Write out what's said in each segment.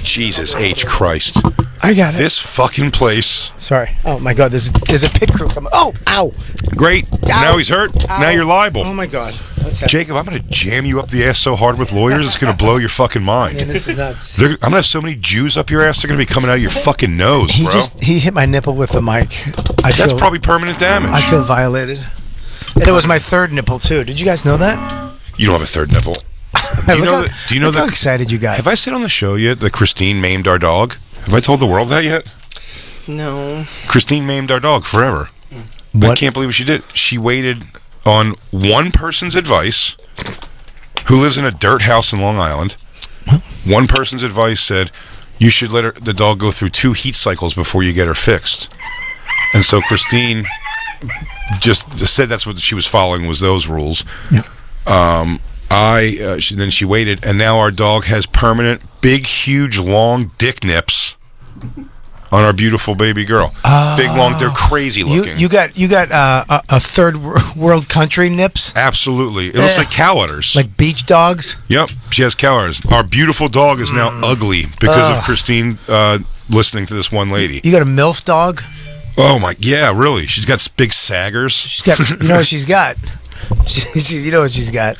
Jesus H. Christ. I got it. This fucking place. Sorry. Oh my God. There's a pit crew coming. Oh, ow. Great. Ow. Now he's hurt. Ow. Now you're liable. Oh my God. Jacob, I'm going to jam you up the ass so hard with lawyers, it's going to blow your fucking mind. Man, this is nuts. I'm going to have so many Jews up your ass, they're going to be coming out of your fucking nose, bro. He hit my nipple with the mic. That's probably permanent damage. I feel violated. And it was my third nipple, too. Did you guys know that? You don't have a third nipple. Do you know how excited you got? Have I said on the show yet that Christine maimed our dog? Have I told the world that yet? No. Christine maimed our dog forever. What? I can't believe what she did. She waited on one person's advice, who lives in a dirt house in Long Island. One person's advice said, you should let the dog go through 2 heat cycles before you get her fixed. And so Christine just said that's what she was following, was those rules. Yeah. Then she waited, and now our dog has permanent, big, huge, long dick nips on our beautiful baby girl. Big, long, they're crazy looking. You got a third world country nips? Absolutely. It looks like cow udders. Like beach dogs? Yep, she has cow udders. Our beautiful dog is now ugly because of Christine listening to this one lady. You got a MILF dog? Oh my, yeah, really. She's got big saggers. She's got, you know what she's got? You know what she's got?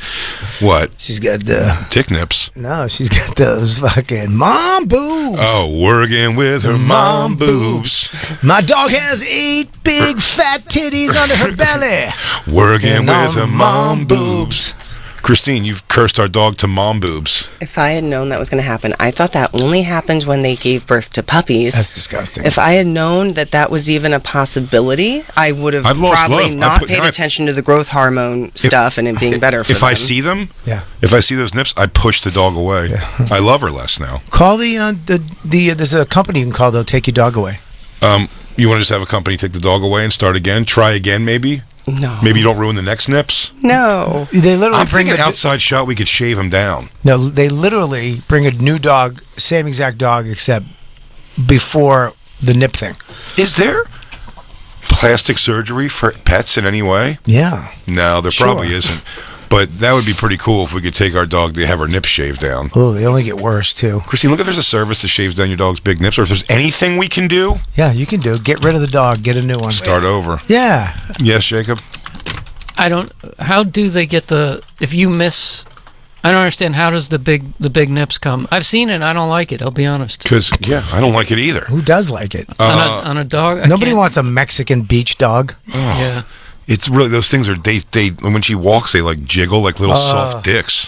What? She's got the dick nips. No, she's got those fucking mom boobs. Oh, working with her mom boobs. My dog has 8 big fat titties under her belly. Working with her mom boobs. Christine, you've cursed our dog to mom boobs. If I had known that was going to happen, I thought that only happened when they gave birth to puppies. That's disgusting. If I had known that was even a possibility, I would have probably not paid attention to the growth hormone stuff and it being better for them. If I see them, yeah. If I see those nips, I push the dog away. Yeah. I love her less now. Call there's a company you can call, they'll take your dog away. You want to just have a company take the dog away and start again? Try again, maybe? No. Maybe you don't ruin the next nips? No. They literally I'm thinking outside shot, we could shave him down. No, they literally bring a new dog, same exact dog, except before the nip thing. Is there plastic surgery for pets in any way? Yeah. No, there probably isn't. But that would be pretty cool if we could take our dog to have her nips shaved down. Oh, they only get worse, too. Christine, look if there's a service that shaves down your dog's big nips, or if there's anything we can do. Yeah, you can do. Get rid of the dog, get a new one. Start over. Yeah. Yes, Jacob? How do they get if you miss... I don't understand, how does the big nips come? I've seen it, I don't like it, I'll be honest. Because, I don't like it either. Who does like it? On a dog? Nobody wants a Mexican beach dog. Oh, yeah. It's really, those things are, they when she walks, they like jiggle like little soft dicks.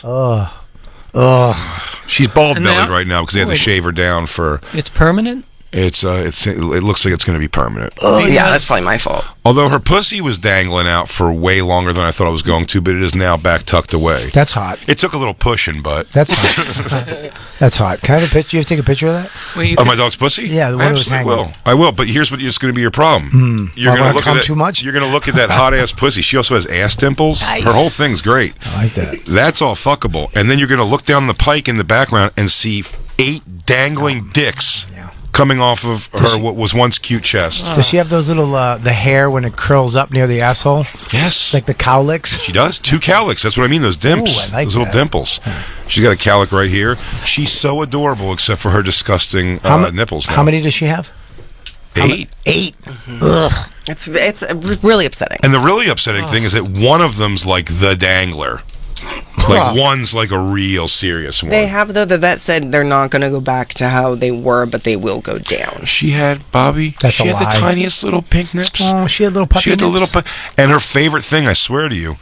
She's bald-bellied right now because they had to shave her down for... It's permanent? It looks like it's going to be permanent. Oh, yeah, that's probably my fault. Although her pussy was dangling out for way longer than I thought it was going to, but it is now back tucked away. That's hot. It took a little pushing, but... That's hot. That's hot. Can I have a picture? You have to take a picture of that? Of my dog's pussy? Yeah, the one that was hanging. I will, but here's what's going to be your problem. You're going to look at too much? You're going to look at that hot-ass pussy. She also has ass dimples. Nice. Her whole thing's great. I like that. That's all fuckable. And then you're going to look down the pike in the background and see 8 dangling dicks. Yeah. Coming off of what was once cute chest. Does she have those little, the hair when it curls up near the asshole? Yes. Like the cowlicks? She does. 2 cowlicks. That's what I mean, those dimps. Ooh, I like those little dimples. She's got a cowlick right here. She's so adorable except for her disgusting nipples now. How many does she have? 8. 8? Mm-hmm. Ugh. It's really upsetting. And the really upsetting thing is that one of them's like the dangler. Like one's like a real serious one. They have, though, the vet said they're not going to go back to how they were, but they will go down. She had, Bobby, she had the tiniest little pink nips. Oh, she had little puppy nips. And her favorite thing, I swear to you,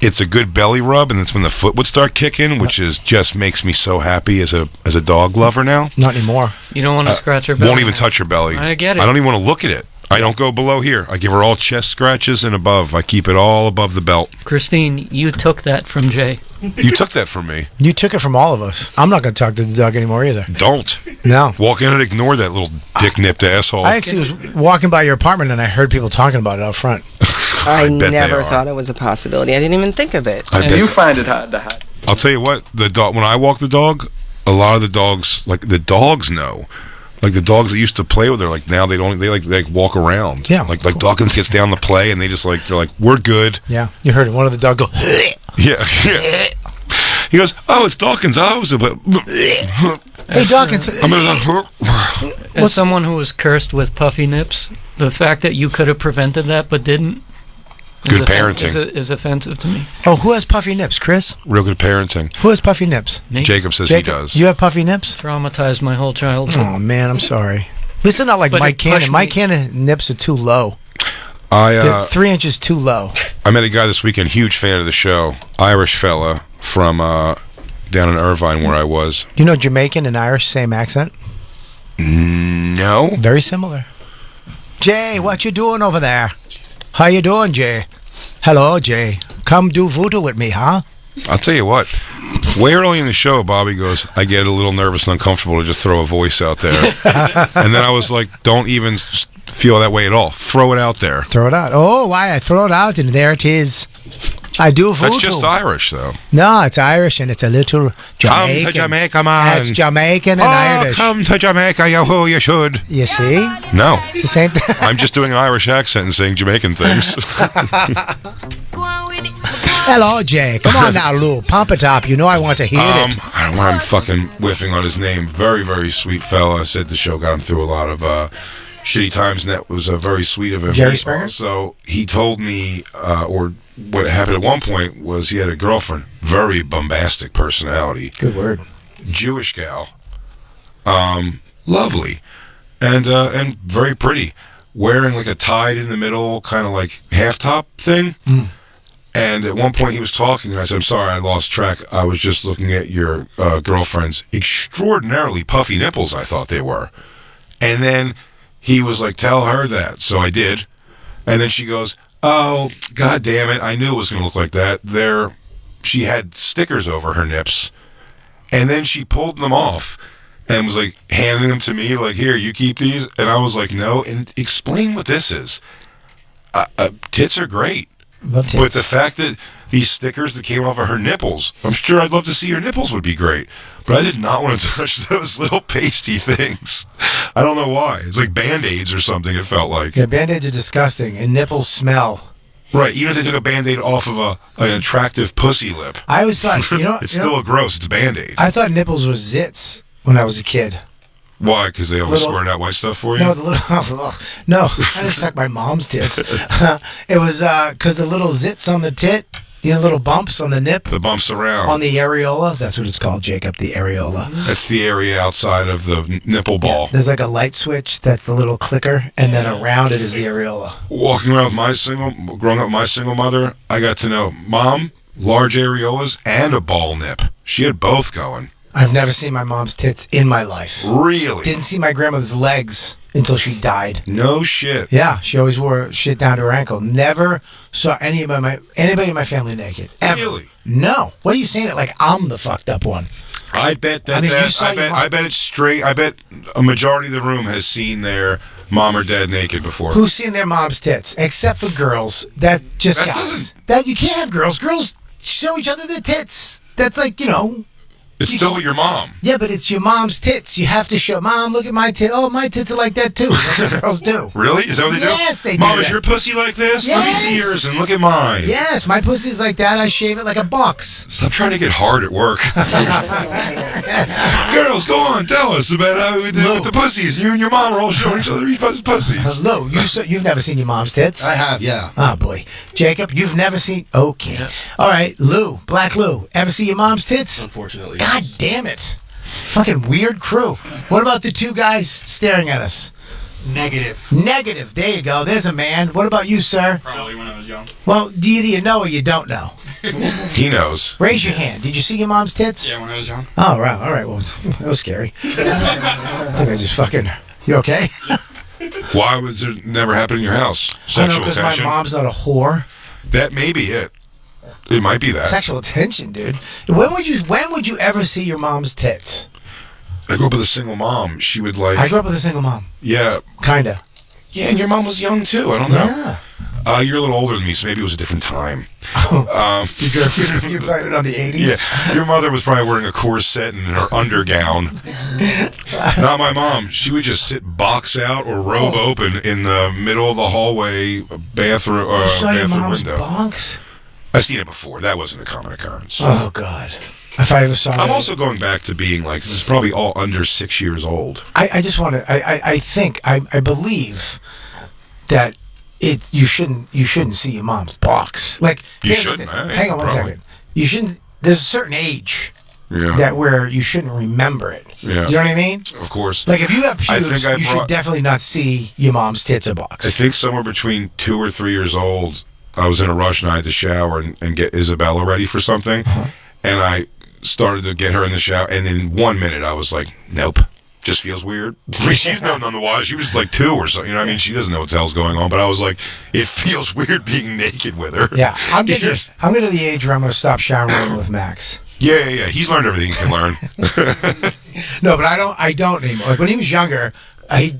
it's a good belly rub, and it's when the foot would start kicking, which is just makes me so happy as a dog lover now. Not anymore. You don't want to scratch her belly? Won't even touch her belly. I get it. I don't even want to look at it. I don't go below here. I give her all chest scratches and above. I keep it all above the belt. Christine, you took that from Jay. You took that from me. You took it from all of us. I'm not going to talk to the dog anymore either. Don't. No. Walk in and ignore that little dick-nipped asshole. I actually was walking by your apartment and I heard people talking about it out front. I never thought it was a possibility. I didn't even think of it. You find it hard to hide. I'll tell you what, the dog. When I walk the dog, a lot of the dogs, like the dogs know. Like the dogs that used to play with her, like now they don't. They like walk around. Yeah. Like Dawkins gets down to play, and they're like, we're good. Yeah. You heard one of the dog go. Yeah. He goes, oh, it's Dawkins. Oh, but Hey, Dawkins. As someone who was cursed with puffy nips, the fact that you could have prevented that but didn't Good parenting. Is offensive to me. Oh, who has puffy nips, Chris? Real good parenting. Who has puffy nips? Me? Jacob says Jacob, he does. You have puffy nips? Traumatized my whole childhood. Oh, man, I'm sorry. At least they're not like But Mike it pushed Cannon. Mike me- Cannon nips are too low. I They're 3 inches too low. I met a guy this weekend, huge fan of the show, Irish fella from down in Irvine where I was. You know Jamaican and Irish, same accent? No. Very similar. Jay, what you doing over there? How you doing, Jay? Hello, Jay. Come do voodoo with me, huh? I'll tell you what. Way early in the show, Bobby goes, I get a little nervous and uncomfortable to just throw a voice out there. And then I was like, don't even feel that way at all. Throw it out there. Throw it out. Oh, why? I throw it out and there it is. I do voodoo. That's just Irish, though. No, it's Irish and it's a little Jamaican. Come to Jamaica, man. It's Jamaican and Oh, Irish. come to Jamaica, you should. You see? No. It's the same thing. I'm just doing an Irish accent and saying Jamaican things. Hello, Jay. Come on now, Lou. Pump it up. You know I want to hear it. I don't know why I'm fucking whiffing on his name. Very, very sweet fella. Said the show got him through a lot of shitty times, and that was very sweet of him. Jerry Springer? So he told me, or what happened at one point was he had a girlfriend, very bombastic personality, Good word. Jewish gal, lovely, and very pretty, wearing like a tied in the middle, kind of like half top thing. And at one point he was talking, and I said, I'm sorry, I lost track. I was just looking at your girlfriend's extraordinarily puffy nipples, I thought they were. And then he was like, tell her that. So I did. And then she goes, oh, God damn it. I knew it was going to look like that. She had stickers over her nips. And then she pulled them off and was like handing them to me, like, here, you keep these. And I was like, no. And explain what this is. Tits are great. Love tits. But the fact that these stickers that came off of her nipples, I'm sure I'd love to see her nipples would be great. But I did not want to touch those little pasty things. I don't know why. It's like Band-Aids or something, it felt like. Yeah, Band-Aids are disgusting, and nipples smell. Right, even if they took a Band-Aid off of an attractive pussy lip. I always thought, it's still gross. It's a Band-Aid. I thought nipples were zits when I was a kid. Why? Because they always squirt out white stuff for you? No, no, I didn't suck my mom's tits. It was because the little zits on the tit, little bumps on the nip. The bumps around. On the areola. That's what it's called, Jacob, the areola. That's the area outside of the nipple ball. Yeah, there's like a light switch, that's the little clicker, and then around it is the areola. Walking around with growing up with my single mother, I got to know Mom, large areolas, and a ball nip. She had both going. I've never seen my mom's tits in my life. Really? Didn't see my grandmother's legs until she died. No shit. Yeah, she always wore shit down to her ankle. Never saw anybody in my family naked. Ever. Really? No. What are you saying it like I'm the fucked up one? I bet that, I bet it's straight. I bet a majority of the room has seen their mom or dad naked before. Who's seen their mom's tits? Except for girls. That guys. That you can't have girls. Girls show each other their tits. That's like, It's still your mom. Yeah, but it's your mom's tits. You have to show, Mom, look at my tit. Oh, my tits are like that too. That's what girls do. Really? Is that what they do? Yes, they do. Mom, is your pussy like this? Yes. Let me see yours and look at mine. Yes, my pussy's like that. I shave it like a box. Stop trying to get hard at work. Girls, go on, tell us about how we do with the pussies. You and your mom are all showing each other each other's pussies. Hello, you've never seen your mom's tits? I have, yeah. Oh, boy. Jacob, you've never seen... Okay. Yeah. All right, Black Lou, ever see your mom's tits? Unfortunately. God damn it. Fucking weird crew. What about the two guys staring at us? Negative. There you go. There's a man. What about you, sir? Probably when I was young. Well, either you know or you don't know. He knows. Raise your hand. Did you see your mom's tits? Yeah, when I was young. Oh, right. All right. Well, that was scary. I think I just fucking... You okay? Why was it never happen in your house? I know, because my mom's not a whore. That may be it. It might be that. Sexual tension, dude. When would you ever see your mom's tits? I grew up with a single mom. She would like... I grew up with a single mom. Yeah. Kinda. Yeah, and your mom was young too. I don't know. Yeah. You're a little older than me, so maybe it was a different time. You're playing on the 80s? Yeah. Your mother was probably wearing a corset and her undergown. Not my mom. She would just sit box out or robe open in the middle of the hallway bathroom, you saw your bathroom mom's window. bonks? I've seen it before. That wasn't a common occurrence. Oh, God. If I ever saw I'm also going back to being like, this is probably all under 6 years old. I just want to, I believe that you shouldn't see your mom's box. Like, you shouldn't. Hang on one second. You shouldn't, there's a certain age that where you shouldn't remember it. Yeah. You know what I mean? Of course. Like, if you have pubes, you should definitely not see your mom's tits or box. I think somewhere between 2 or 3 years old, I was in a rush and I had to shower and get Isabella ready for something. And I started to get her in the shower, and in 1 minute I was like, nope, just feels weird. I mean, she's known otherwise. She was like 2 or something. You know what I mean? She doesn't know what the hell's going on, but I was like, it feels weird being naked with her. Yeah, I'm getting to the age where I'm going to stop showering with Max. Yeah. He's learned everything he can learn. No, but I don't anymore. Like when he was younger,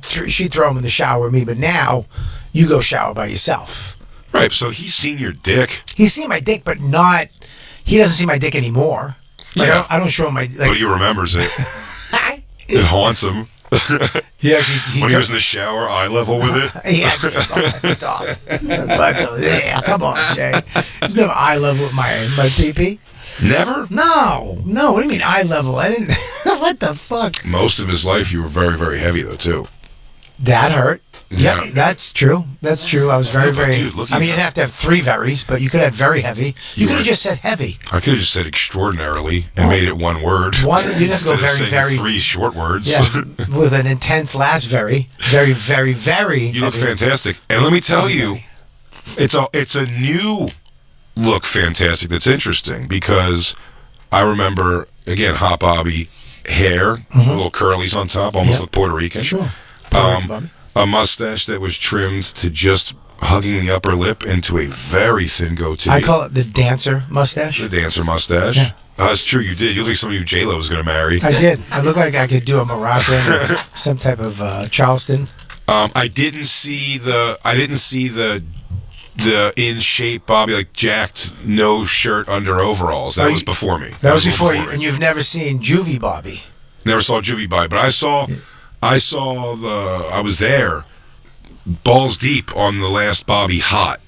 she'd throw him in the shower with me, but now you go shower by yourself. Right, so he's seen your dick. He's seen my dick, but not. He doesn't see my dick anymore. Like, Yeah. I don't show him my. Like, But he remembers it. It haunts him. He actually When he was in the shower, eye level with it. Stop. Yeah, come on, Jay. There's no eye level with my pee-pee. Never? No. What do you mean eye level? I didn't. What the fuck? Most of his life, you were very, very heavy, though, too. That hurt. Yeah. Yep, that's true. I was very, very. Dude, look I mean, you'd have to have 3 verys, but you could have very heavy. You could have just said heavy. I could have just said extraordinarily and made it one word. You'd have to go very, very. 3 short words. Yeah, with an intense last very, very, very, very. You look fantastic. And let me tell you, it's a new look fantastic that's interesting because I remember, again, Hot Bobby hair, little curlies on top, almost like Puerto Rican. Sure. A mustache that was trimmed to just hugging the upper lip into a very thin goatee. I call it the dancer mustache. The dancer mustache. Yeah. That's true, you did. You look like somebody who J-Lo was going to marry. I did. I look like I could do a Moroccan or some type of Charleston. I didn't see the in shape Bobby, like jacked, no shirt under overalls. That was before me. That was before you, and you've never seen Juvie Bobby. Never saw Juvie Bobby, but I was there, balls deep on the last Bobby Hot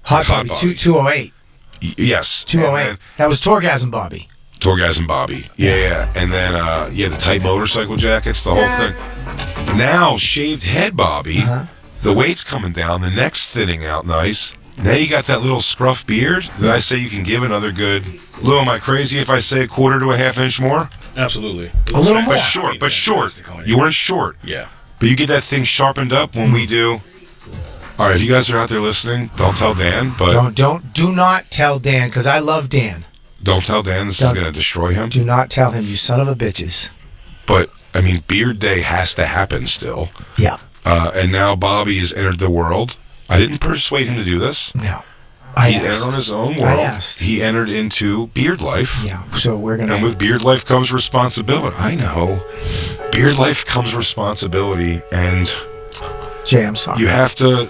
Bobby. 208. Yes. 208. That was Torgasm Bobby. Torgasm Bobby. Yeah. And then, the tight motorcycle jackets, the whole thing. Now, shaved head Bobby, the weight's coming down, the neck's thinning out nice. Now you got that little scruff beard that I say you can give another good. Lou, am I crazy if I say 1/4 to a ½ inch more? Absolutely. A little more. But short. You weren't short. Yeah. But you get that thing sharpened up when we do. All right, if you guys are out there listening, don't tell Dan. But do not tell Dan, because I love Dan. Don't tell Dan. This is going to destroy him. Do not tell him, you son of a bitches. But I mean, Beard Day has to happen still. Yeah. And now Bobby has entered the world. I didn't persuade him to do this. No. He entered on his own world. He entered into beard life. Yeah. So we're gonna. And with beard life comes responsibility. I know. Beard life comes responsibility, and Jay, I'm sorry. you have to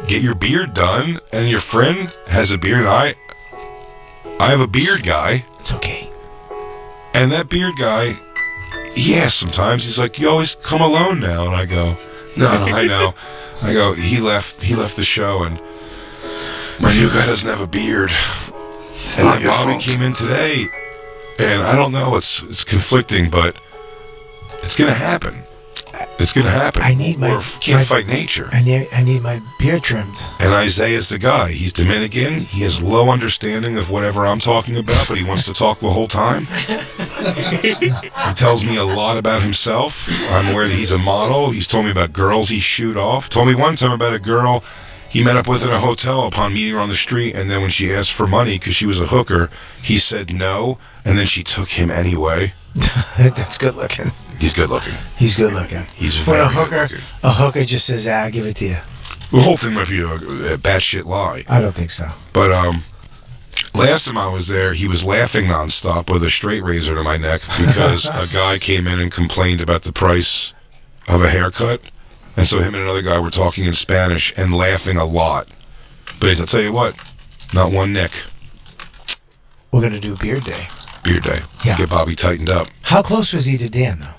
get your beard done. And your friend has a beard. I have a beard guy. It's okay. And that beard guy, he asks sometimes. He's like, "You always come alone now," and I go, "No, I know." I go, he left the show, and my new guy doesn't have a beard. And then Bobby came in today, and I don't know, it's conflicting, but it's gonna happen. It's gonna happen. I need my can't fight nature. I need my beard trimmed. And Isaiah's the guy. He's Dominican. He has low understanding of whatever I'm talking about, but he wants to talk the whole time. He tells me a lot about himself. I'm aware that he's a model. He's told me about girls he shoot off. Told me one time about a girl he met up with in a hotel upon meeting her on the street, and then when she asked for money because she was a hooker, he said no, and then she took him anyway. That's good looking. He's good looking. He's good looking. He's very good looking. A hooker just says, "I'll give it to you." The whole thing might be a batshit lie. I don't think so. But last time I was there, he was laughing nonstop with a straight razor to my neck because a guy came in and complained about the price of a haircut. And so him and another guy were talking in Spanish and laughing a lot. But I'll tell you what, not one nick. We're going to do Beard Day. Beard Day. Yeah. Get Bobby tightened up. How close was he to Dan, though?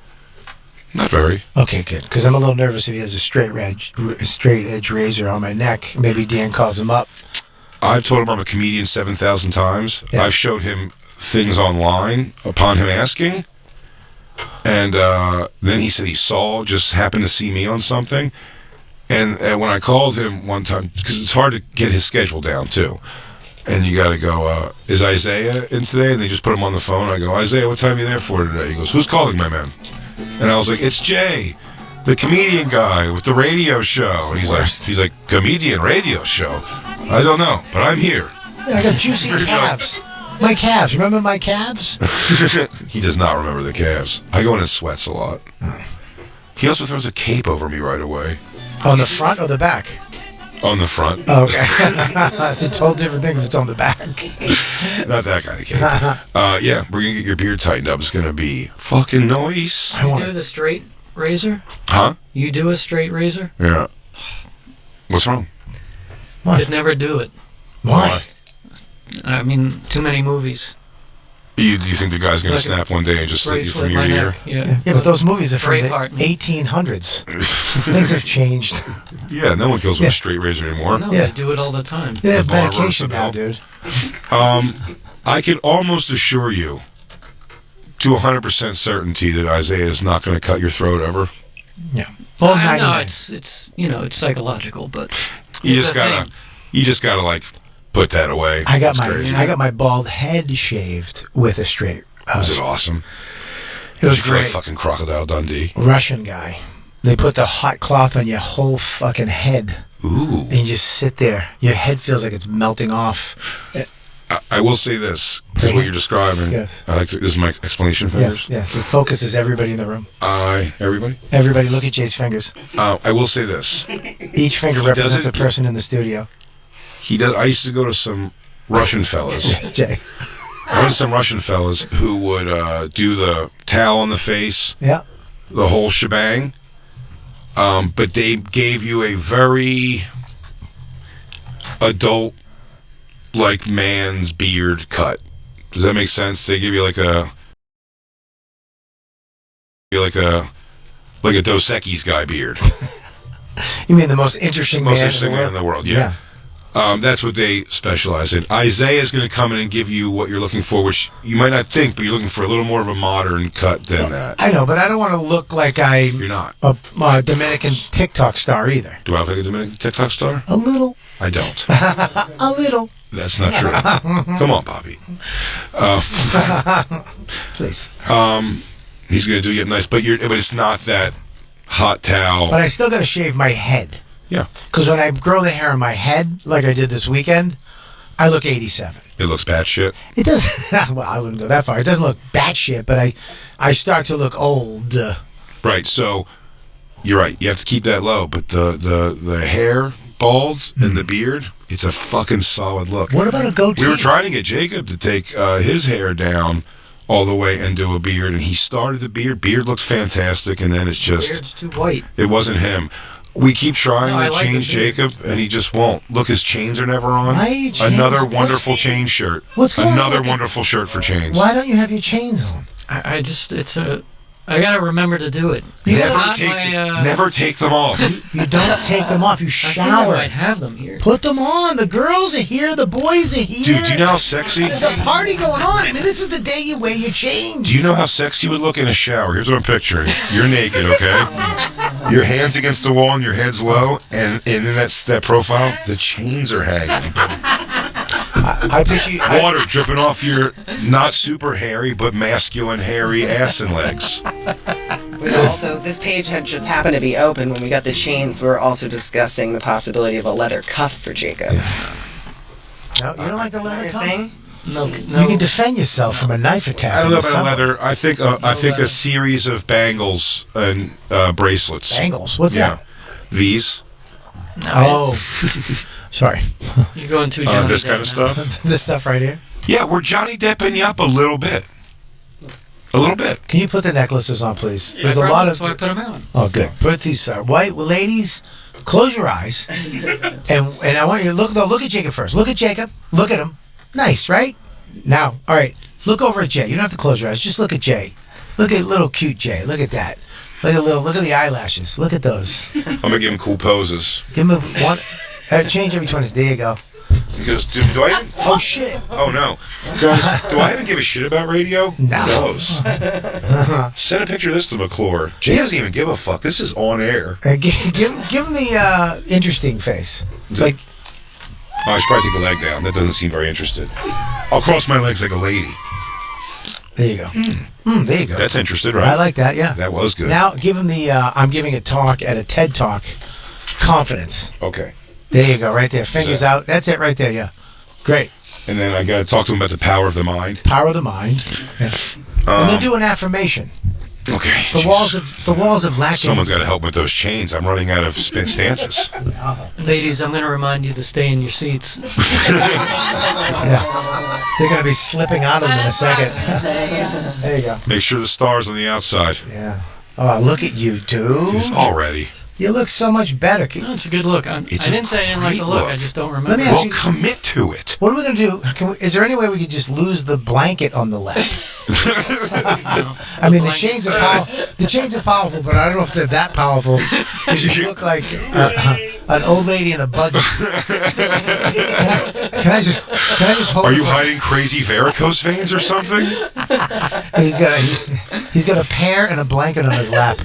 Not very. Okay, good. Because I'm a little nervous if he has a straight edge razor on my neck. Maybe Dan calls him up. I've told him I'm a comedian 7,000 times. Yeah. I've showed him things online upon him asking. And then he said he just happened to see me on something. And when I called him one time, because it's hard to get his schedule down too. And you got to go, is Isaiah in today? And they just put him on the phone. I go, Isaiah, what time are you there for today? He goes, who's calling, my man? And I was like, it's Jay, the comedian guy with the radio show. And he's like, comedian radio show? I don't know, but I'm here. Yeah, I got juicy calves. My calves. Remember my calves? He does not remember the calves. I go in his sweats a lot. He also throws a cape over me right away. On the front or the back? On the front. Okay. It's a total different thing if it's on the back. Not that kind of cape. Yeah, we're going to get your beard tightened up. It's going to be fucking nice. You do the straight razor? Huh? You do a straight razor? Yeah. What's wrong? What? Could never do it. Why? I mean, too many movies. Do you think the guy's going to snap one day and just slit you from ear to ear? Yeah, but those movies are from the Braveheart. 1800s. Things have changed. Yeah, no one kills with a straight razor anymore. No, they do it all the time. They have medication now, dude. I can almost assure you, to 100% certainty, that Isaiah is not going to cut your throat ever. Yeah. Well, no, it's it's psychological, but you just gotta like put that away. I got my bald head shaved with a straight. Was it awesome? It was great. great. Fucking Crocodile Dundee. Russian guy. They put the hot cloth on your whole fucking head. Ooh. And you just sit there. Your head feels like it's melting off. I will say this, because what you're describing. Yes. This is my explanation fingers. Yes. It focuses everybody in the room. Everybody? Everybody, look at Jay's fingers. I will say this. Each finger represents a person in the studio. He does. I used to go to some Russian fellas. Yes, Jay. I went to some Russian fellas who would do the towel on the face. Yeah. The whole shebang. But they gave you a very adult, like, man's beard cut. Does that make sense? They give you like a Dos Equis guy beard. You mean the most interesting man in the world? Yeah. That's what they specialize in. Isaiah is going to come in and give you what you're looking for, which you might not think, but you're looking for a little more of a modern cut than that. I know, but I don't want to look like You're not. a Dominican TikTok star either. Do I look like a Dominican TikTok star? A little. I don't. A little. That's not true. Come on, Poppy. Please. He's going to do you nice, but it's not that hot towel. But I still got to shave my head. Yeah. Because when I grow the hair on my head, like I did this weekend, I look 87. It looks bad shit. It doesn't. Well, I wouldn't go that far. It doesn't look batshit, but I start to look old. Right. So you're right. You have to keep that low, but the hair, bald, and the beard, it's a fucking solid look. What about a goatee? We were trying to get Jacob to take his hair down all the way and do a beard, and he started the beard. Beard looks fantastic, and then it's just Beard's too white. It wasn't him. We keep trying to like change Jacob, and he just won't. Look, his chains are never on. Another wonderful chain shirt. What's going on? Another wonderful shirt for chains. Why don't you have your chains on? I gotta remember to do it. Never take them off. You don't take them off. You shower. I might have them here. Put them on. The girls are here. The boys are here. Dude, do you know how sexy? There's a party going on. I mean, this is the day you wear your chains. Do you know how sexy you would look in a shower? Here's what I'm picturing. You're naked, okay? Your hands against the wall and your head's low, and in that profile, the chains are hanging. I picture you, water dripping off your not super hairy but masculine hairy ass and legs. Also, this page had just happened to be open when we got the chains. We were also discussing the possibility of a leather cuff for Jacob. No, you don't like the leather cuff? Thing? No. You can defend yourself from a knife attack. I don't know about leather. I think a series of bangles and bracelets. Bangles? What's that? These. No, sorry. You're going too Johnny this Depp kind of now. stuff? This stuff right here? Yeah, we're Johnny Depping you up a little bit. A little bit. Can you put the necklaces on, please? There's a lot of... That's why I put them on. Oh, good. Put these white ladies. Close your eyes, and I want you to look. No, look at Jacob first. Look at Jacob. Look at him. Nice, right? Now, all right. Look over at Jay. You don't have to close your eyes. Just look at Jay. Look at little cute Jay. Look at that. Look at the eyelashes. Look at those. I'm gonna give him cool poses. Give him one. Change every 20. There you go. Because do I even... Oh, shit. Oh, no. Guys, do I even give a shit about radio? No. Knows. Send a picture of this to McClure. Jay doesn't even give a fuck. This is on air. Give him the interesting face. Like... Oh, I should probably take the leg down. That doesn't seem very interested. I'll cross my legs like a lady. There you go. There you go. That's interested, right? I like that, yeah. That was good. Now, give him the, I'm giving a talk at a TED Talk, confidence. Okay. There you go, right there. Fingers out. That's it right there, yeah. Great. And then I got to talk to him about the power of the mind. Power of the mind. Yeah. And then do an affirmation. Okay. The walls of lacking. Someone's got to help with those chains. I'm running out of stances. Ladies, I'm going to remind you to stay in your seats. Yeah. They're going to be slipping out of them in a second. There you go. Make sure the star's on the outside. Yeah. Oh, look at you, dude. Already. You look so much better. No, it's a good look. I didn't say I didn't like the look. I just don't remember. Let me ask Well, you, commit to it. what are we going to do? Is there any way we could just lose the blanket on the left? I mean, the chains are powerful, but I don't know if they're that powerful. Because you look like an old lady in a buggy. Can I just hold? Are you hiding crazy varicose veins or something? He's got a pear and a blanket on his lap.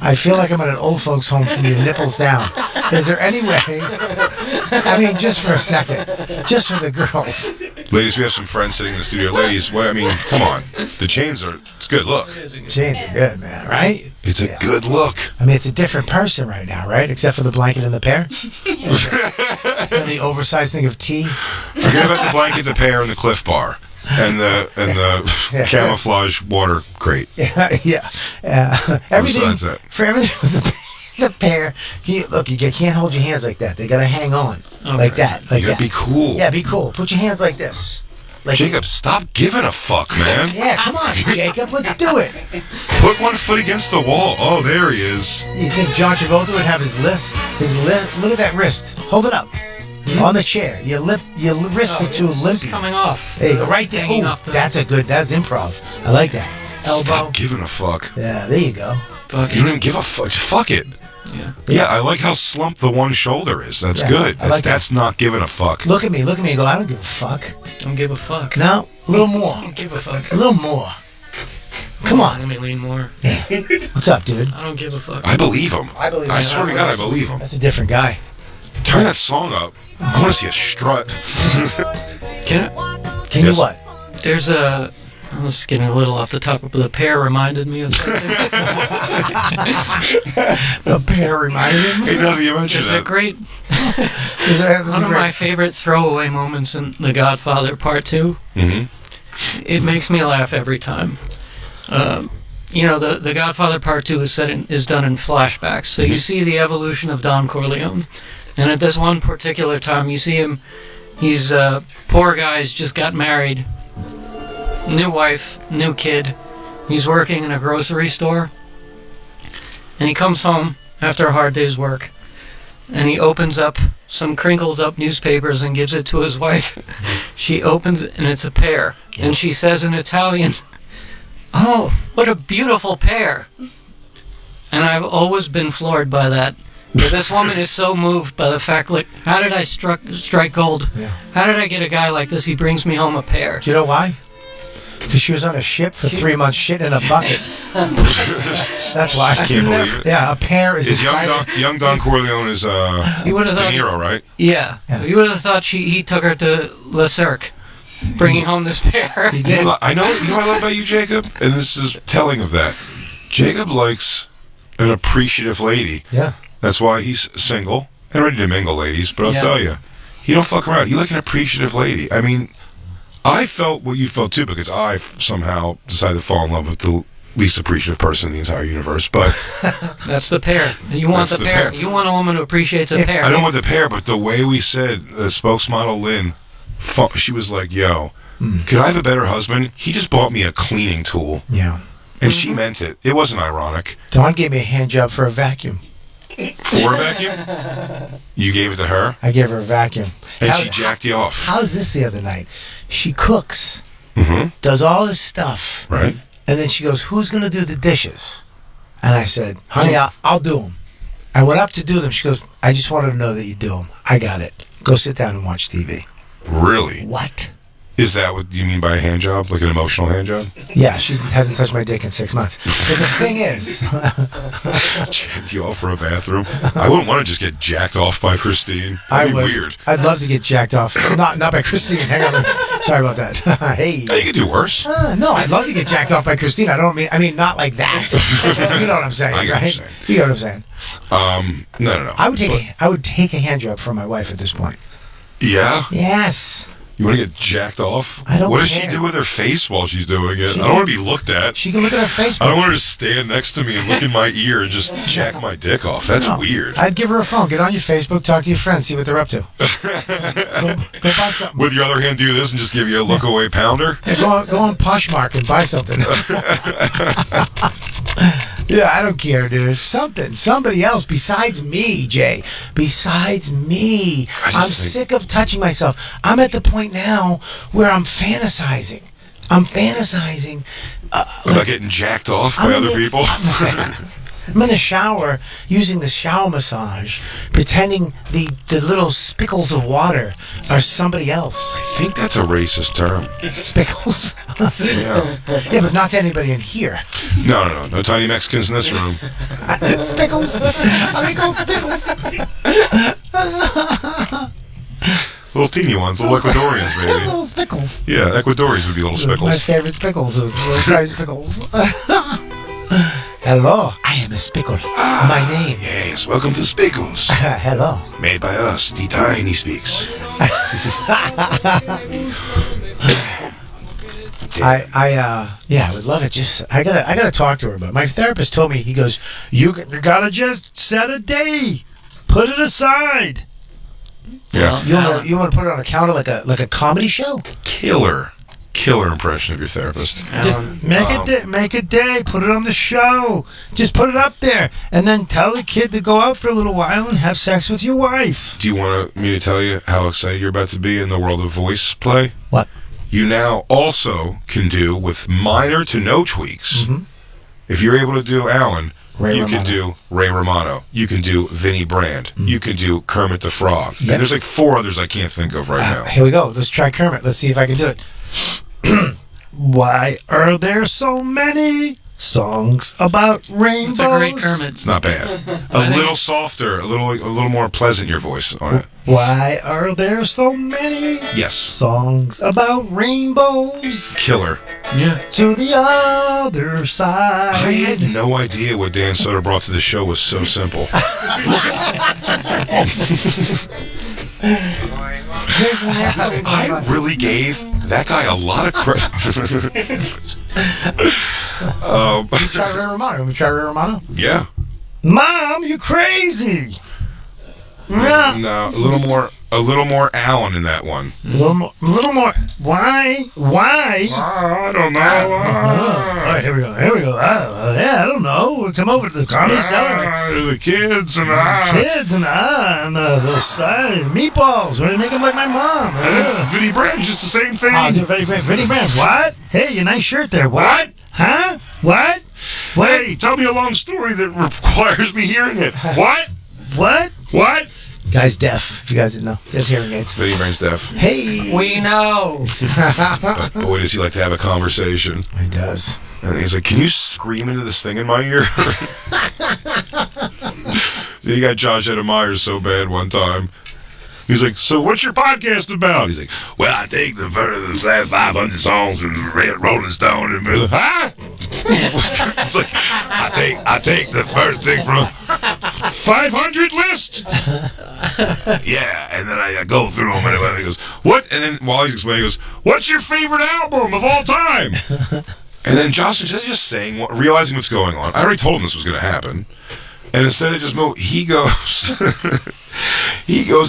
I feel like I'm at an old folks' home from your nipples down. Is there any way? I mean, just for a second, just for the girls. Ladies, we have some friends sitting in the studio. Ladies, what I mean, come on. The chains it's good look. Chains are good, man, right? It's a good look. I mean, it's a different person right now, right? Except for the blanket and the pear. And the oversized thing of tea. Forget about the blanket, the pear, and the Cliff Bar. And the camouflage water crate. Yeah. Everything Besides that. for everything with the pear. You can't hold your hands like that. They gotta hang on like that. Like You gotta that. be cool. Yeah, be cool. Put your hands like this. Like Jacob, stop giving a fuck, man. Yeah, come on, Jacob. Let's do it. Put one foot against the wall. Oh, there he is. You think John Travolta would have his list? Look at that wrist. Hold it up. On the chair. Your wrists are too limpy. Coming off. There you go. Right there. Oh, that's improv. I like that. Elbow. Stop giving a fuck. Yeah, there you go. You don't even give a fuck. Just fuck it. Yeah, I like how slumped the one shoulder is. That's good. That's not giving a fuck. Look at me. And go, I don't give a fuck. Don't give a fuck. No, a little more. Don't give a fuck. A little more. Come on. Let me lean more. What's up, dude? I don't give a fuck. I believe him. I believe him. I swear to God, I believe him. That's a different guy. Turn that song up. I want to see a strut. Can you what? There's a... I was getting a little off the top, but the pear reminded me of something. The pear reminded me? Hey, now that you mentioned There's a great... one of my favorite throwaway moments in The Godfather Part 2. Mm-hmm. It makes me laugh every time. The Godfather Part 2 is done in flashbacks. So you see the evolution of Don Corleone. And at this one particular time, you see him, he's poor guy's just got married. New wife, new kid. He's working in a grocery store. And he comes home after a hard day's work. And he opens up some crinkled up newspapers and gives it to his wife. She opens it and it's a pear. Yeah. And she says in Italian, "Oh, what a beautiful pear." And I've always been floored by that. But this woman is so moved by the fact, like, how did I strike gold? Yeah. How did I get a guy like this? He brings me home a pear. Do you know why? Because she was on a ship for 3 months, shit in a bucket. That's why. I can't believe it. Yeah, a pear is young Don Corleone is De Niro, right? Yeah. You would have thought he took her to Le Cirque, bringing home this pear. He did. I know. You know what I love about you, Jacob? And this is telling of that. Jacob likes an appreciative lady. Yeah. That's why he's single and ready to mingle, ladies. But I'll tell you, you don't fuck around. You like an appreciative lady. I mean, I felt what you felt too, because I somehow decided to fall in love with the least appreciative person in the entire universe. But that's the pear. You want the pear. You want a woman who appreciates a pear. I don't want the pear, but the way we said, the spokesmodel Lynn, she was like, "Yo, could I have a better husband? He just bought me a cleaning tool." Yeah. And she meant it. It wasn't ironic. Dawn gave me a hand job for a vacuum. For a vacuum? You gave it to her? I gave her a vacuum. And she jacked you off. How's this the other night? She cooks, does all this stuff. Right. And then she goes, "Who's going to do the dishes?" And I said, "Honey, I'll do them." I went up to do them. She goes, "I just wanted to know that you do them. I got it. Go sit down and watch TV." Really? What? Is that what you mean by a hand job? Like an emotional hand job? Yeah, she hasn't touched my dick in 6 months. But the thing is... Jacked you off for a bathroom? I wouldn't want to just get jacked off by Christine. That'd be weird. I'd love to get jacked off. Not by Christine. Hang on. Sorry about that. Hey. You could do worse. No, I'd love to get jacked off by Christine. I mean, not like that. You know what I'm saying, I get what right? you're saying. You know what I'm saying? No. I would take a hand job from my wife at this point. Yeah? Yes. You want to get jacked off? I don't What does care. she do with her face while she's doing it? I don't want to be looked at. She can look at her face. I don't want her to stand next to me and look in my ear and just jack my dick off. That's weird. I'd give her a phone. Get on your Facebook, talk to your friends, see what they're up to. go buy something. With your other hand, do this and just give you a look away pounder? Yeah, go on Poshmark and buy something. Yeah, I don't care, dude. Somebody else besides me, Jay. Besides me. I'm sick of touching myself. I'm at the point now where I'm fantasizing. About getting jacked off by other people? I'm in the shower using the shower massage, pretending the little spickles of water are somebody else. I think that's a racist term. Spickles? Yeah. Yeah, but not to anybody in here. No. No tiny Mexicans in this room. Spickles? Are they called spickles? Little teeny ones, little Ecuadorians, maybe. Little spickles. Yeah, Ecuadorians would be little My spickles. favorite spickles was little dry spickles. Hello, I am a spickle. My name. Yes, welcome to Spickles. Hello. Made by us, the Tiny Speaks. I would love it. I gotta talk to her about it. My therapist told me, he goes, you gotta just set a day, put it aside. Yeah. You want to put it on a counter like a comedy show? Killer impression of your therapist. Make a day, put it on the show. Just put it up there, and then tell the kid to go out for a little while and have sex with your wife. Do you want me to tell you how excited you're about to be in the world of voice play? What? You now also can do, with minor to no tweaks, if you're able to do Alan, you can do Ray Romano. You can do Vinnie Brand. You can do Kermit the Frog. Yep. And there's like 4 others I can't think of right now. Here we go. Let's try Kermit. Let's see if I can do it. Why are there so many songs about rainbows? It's a great Kermit. It's not bad. A little softer, a little more pleasant your voice on it. Why are there so many Yes. songs about rainbows? Killer. Yeah. To the other side. I had no idea what Dan Soder brought to the show was so simple. I really gave that guy a lot of credit. Try Ray Romano. Let me try Ray Romano. Yeah. Mom, you crazy. No, a little more Alan in that one. A little more. Why? I don't know. All right, here we go. Yeah, I don't know. We'll come over to the comedy cellar. The kids and And the side meatballs. We're gonna make them like my mom. Vinnie Brand's just the same thing. I'll do Vinnie Brand. What? Hey, your nice shirt there. What? Huh? What? Hey, tell me a long story that requires me hearing it. What? What? Guy's deaf, if you guys didn't know. He has hearing aids. Vinnie Brand's deaf. Hey! We know. But boy, does he like to have a conversation. He does. And he's like, can you scream into this thing in my ear? He got Josh Adam Myers so bad one time. He's like, so what's your podcast about? He's like, well, I take the last 500 songs from Rolling Stone and huh? It's like, I take the first thing from 500 list. Yeah, and then I go through them and he goes, what? And then while he's explaining, he goes, what's your favorite album of all time? And then Josh, instead of just realizing what's going on, I already told him this was going to happen. And instead of just he goes,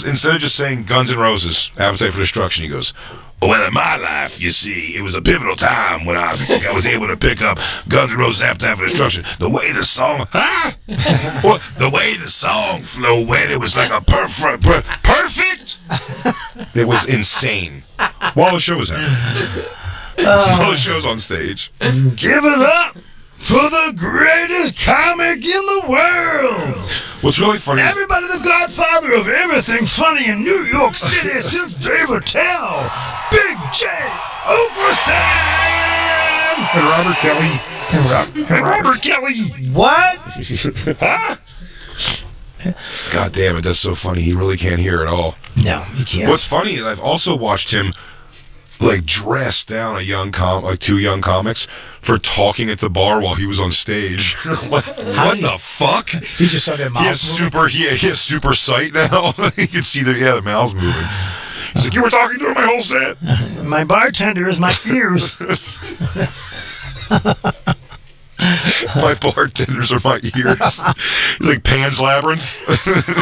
instead of just saying Guns N' Roses, Appetite for Destruction, he goes, well, in my life, you see, it was a pivotal time when I was able to pick up Guns N' Roses' Appetite for Destruction. The way the song, the way the song flowed, it was like a perfect. It was insane. While the show was happening. While the show's on stage. Give it up for the greatest comic in the world. What's really funny is everybody in the the godfather of everything funny in New York City since David Tell, Big J. Oakerson! And Robert Kelly. And Robert Kelly. What? Huh? God damn it, that's so funny. He really can't hear at all. No, you can't. What's funny is I've also watched him like dress down two young comics for talking at the bar while he was on stage. what the fuck? He just saw their mouths He has super sight now. You can see the mouths moving. He's like, you were talking to him my whole set. My bartender is my ears. My bartenders are my ears. He's like Pan's Labyrinth.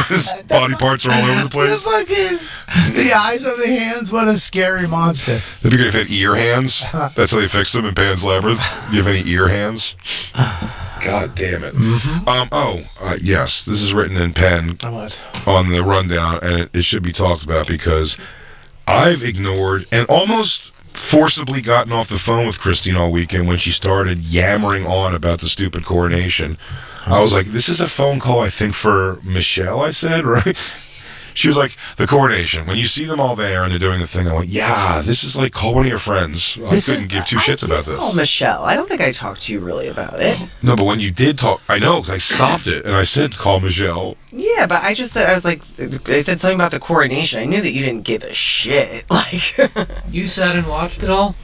His body parts are all over the place. The eyes of the hands. What a scary monster. They'd be good if they had ear hands. That's how they fix them in Pan's Labyrinth. Do you have any ear hands? God damn it. Mm-hmm. Yes, this is written in pen on the rundown, and it should be talked about because I've ignored and almost forcibly gotten off the phone with Christine all weekend when she started yammering on about the stupid coronation. I was like, this is a phone call, I think, for Michelle, I said, right? She was like, the coronation. When you see them all there and they're doing the thing, I went, yeah, this is like, call one of your friends. I couldn't give two shits about this. Oh, Michelle. I don't think I talked to you really about it. No, but when you did talk, I know, 'cause I stopped it and I said, call Michelle. Yeah, but I said something about the coronation. I knew that you didn't give a shit. Like, you sat and watched it all?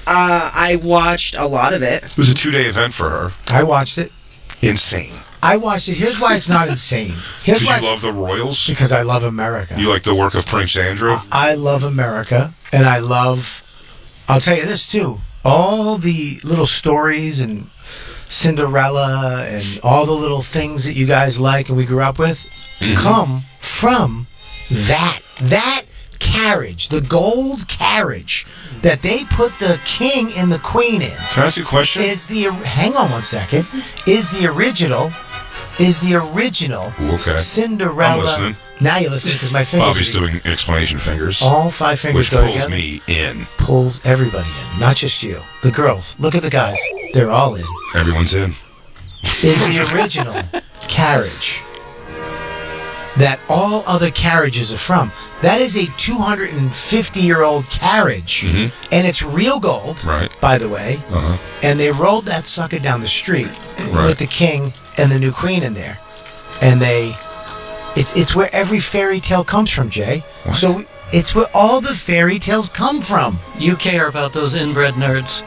I watched a lot of it. It was a 2-day event for her. I watched it. Insane. I watched it. Here's why it's not insane. Because you love the royals? Because I love America. You like the work of Prince Andrew? I love America, and I'll tell you this too, all the little stories and Cinderella and all the little things that you guys like and we grew up with come from that carriage, the gold carriage that they put the king and the queen in. Can I ask you a question? Hang on one second, is the original okay. Cinderella. I'm listening. Now you listen because my fingers. Bobby's doing exclamation fingers. All 5 fingers which go pulls together. me in. Pulls everybody in, not just you. The girls. Look at the guys. They're all in. Everyone's in. Is the original carriage that all other carriages are from. That is a 250-year-old carriage, and it's real gold, right? By the way. And they rolled that sucker down the street with the king and the new queen in there, and it's where every fairy tale comes from, Jay. What? So it's where all the fairy tales come from. You care about those inbred nerds.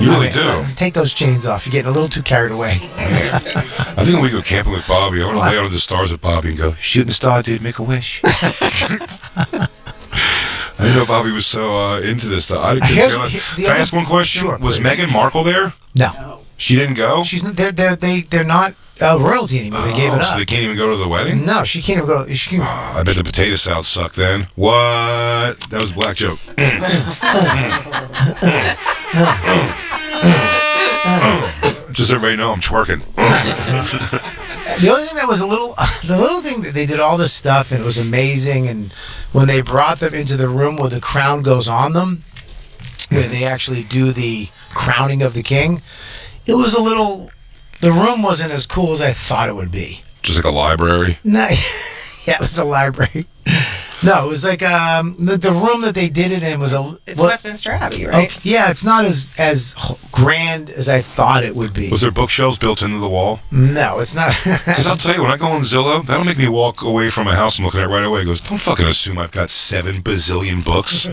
You really do. Let's take those chains off. You're getting a little too carried away. I think when we go camping with Bobby, I want to lay under the stars with Bobby and go, shooting star did make a wish. I didn't know Bobby was so into this stuff. Can I ask one question? Sure, was please. Meghan Markle there? No. She didn't go? They're not royalty anymore. They gave it up. So they can't even go to the wedding? No, she can't even go. I bet the potato salad sucked then. What? That was a black joke. Just so everybody know, I'm twerking. The only thing that was the little thing that they did all this stuff and it was amazing, and when they brought them into the room where the crown goes on them, where they actually do the crowning of the king, it was the room wasn't as cool as I thought it would be. Just like a library? No, yeah, it was the library. No, it was like the room that they did it in was It's Westminster Abbey, right? Okay, yeah, it's not as grand as I thought it would be. Was there bookshelves built into the wall? No, it's not. Because I'll tell you, when I go on Zillow, that'll make me walk away from a house I'm looking at right away. It goes, don't fucking assume I've got 7 bazillion books.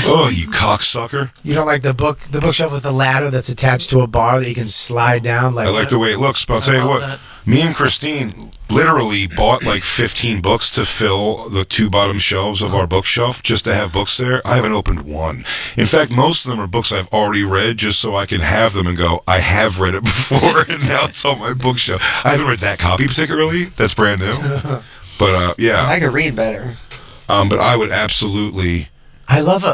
Oh, you cocksucker. You don't like the bookshelf with the ladder that's attached to a bar that you can slide down? I like the way it looks, but I'll tell you what. Me and Christine literally bought like 15 books to fill the 2 bottom shelves of our bookshelf just to have books there. I haven't opened one. In fact, most of them are books I've already read just so I can have them and go, I have read it before and now it's on my bookshelf. I haven't read that copy particularly. That's brand new. But yeah. I could read better. But I would absolutely... I love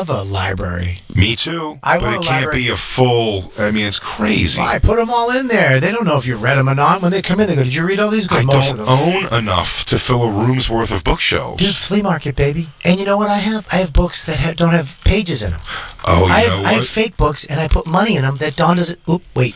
a library. Me too. But it can't be a full... I mean, it's crazy. I put them all in there. They don't know if you read them or not. When they come in, they go, did you read all these? I don't own enough to fill a room's worth of bookshelves. Dude, flea market, baby. And you know what I have? I have books that don't have pages in them. Oh, I have fake books, and I put money in them that Dawn doesn't... Oop, wait.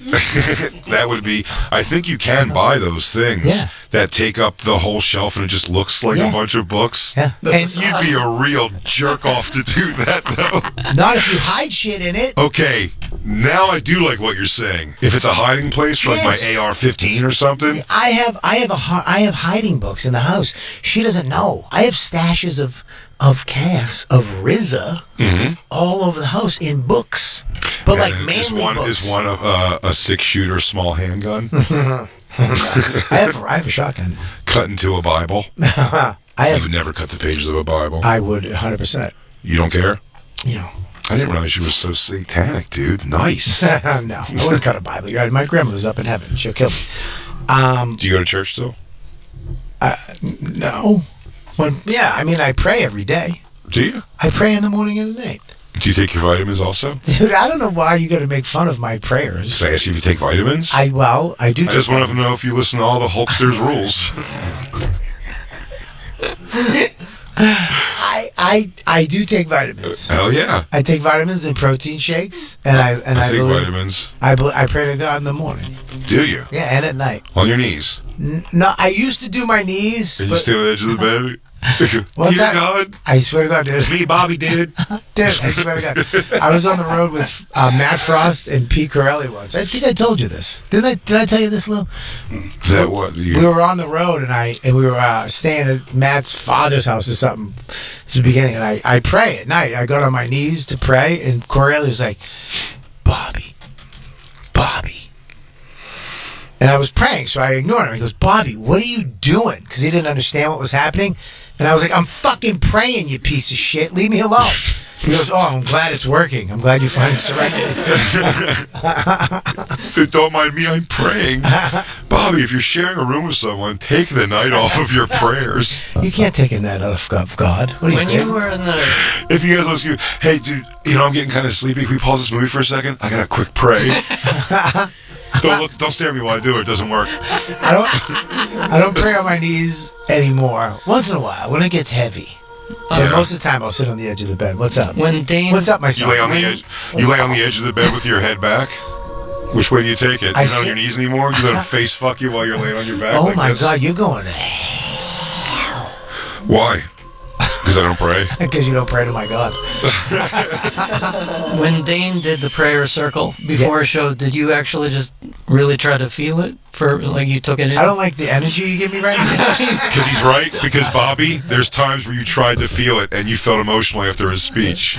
That would be... I think you can buy those things that take up the whole shelf and it just looks like a bunch of books. Yeah. And you'd be a real jerk off to do that, though. Not if you hide shit in it. Okay, now I do like what you're saying. If it's a hiding place for like my AR-15 or something. I have hiding books in the house. She doesn't know. I have stashes of Cass, of RZA, all over the house in books. But like manly books. Is one a 6-shooter small handgun? I have a shotgun. Cut into a Bible. You've never cut the pages of a Bible. I would 100%. You don't care? You know. I didn't realize you were so satanic, dude. Nice. No, I wouldn't cut a Bible. You're right. My grandmother's up in heaven. She'll kill me. Do you go to church still? No. I pray every day. Do you? I pray in the morning and at night. Do you take your vitamins also? Dude, I don't know why you got to make fun of my prayers. Did I ask you if you take vitamins? I do. I just want to know if you listen to all the Hulkster's rules. I do take vitamins. Hell yeah! I take vitamins and protein shakes, and I take vitamins. I pray to God in the morning. Do you? Yeah, and at night. On your knees? No, I used to do my knees. And you stay on the edge of the bed? Dear God. I swear to God, dude. It's me, Bobby, dude. Dude, I swear to God. I was on the road with Matt Frost and Pete Corelli once. I think I told you this. Did I tell you this, Lou? That what? We were on the road, and we were staying at Matt's father's house or something. It's the beginning, and I pray at night. I got on my knees to pray, and Corelli was like, Bobby. And I was praying, so I ignored him. He goes, Bobby, what are you doing? Because he didn't understand what was happening. And I was like, I'm fucking praying, you piece of shit. Leave me alone. He goes, oh, I'm glad it's working. I'm glad you finally surrendered. So don't mind me, I'm praying. Bobby, if you're sharing a room with someone, take the night off of your prayers. You can't take a night off of God. What are you were in the... If you guys ask you, hey, dude, I'm getting kind of sleepy. Can we pause this movie for a second? I got a quick pray. Don't stare at me while I do it. It doesn't work. I don't pray on my knees anymore. Once in a while, when it gets heavy. But most of the time, I'll sit on the edge of the bed. What's up? What's up, my son? You lay on the edge of the bed with your head back. Which way do you take it? You're not on your knees anymore. You let him face fuck you while you're laying on your back. Oh like my this? God, you're going. Why? Because I don't pray. Because you don't pray to my God. When Dane did the prayer circle before a show, did you actually just really try to feel it? You took it in? I don't like the energy you give me right now. Because he's right. Because, Bobby, there's times where you tried to feel it and you felt emotional after his speech.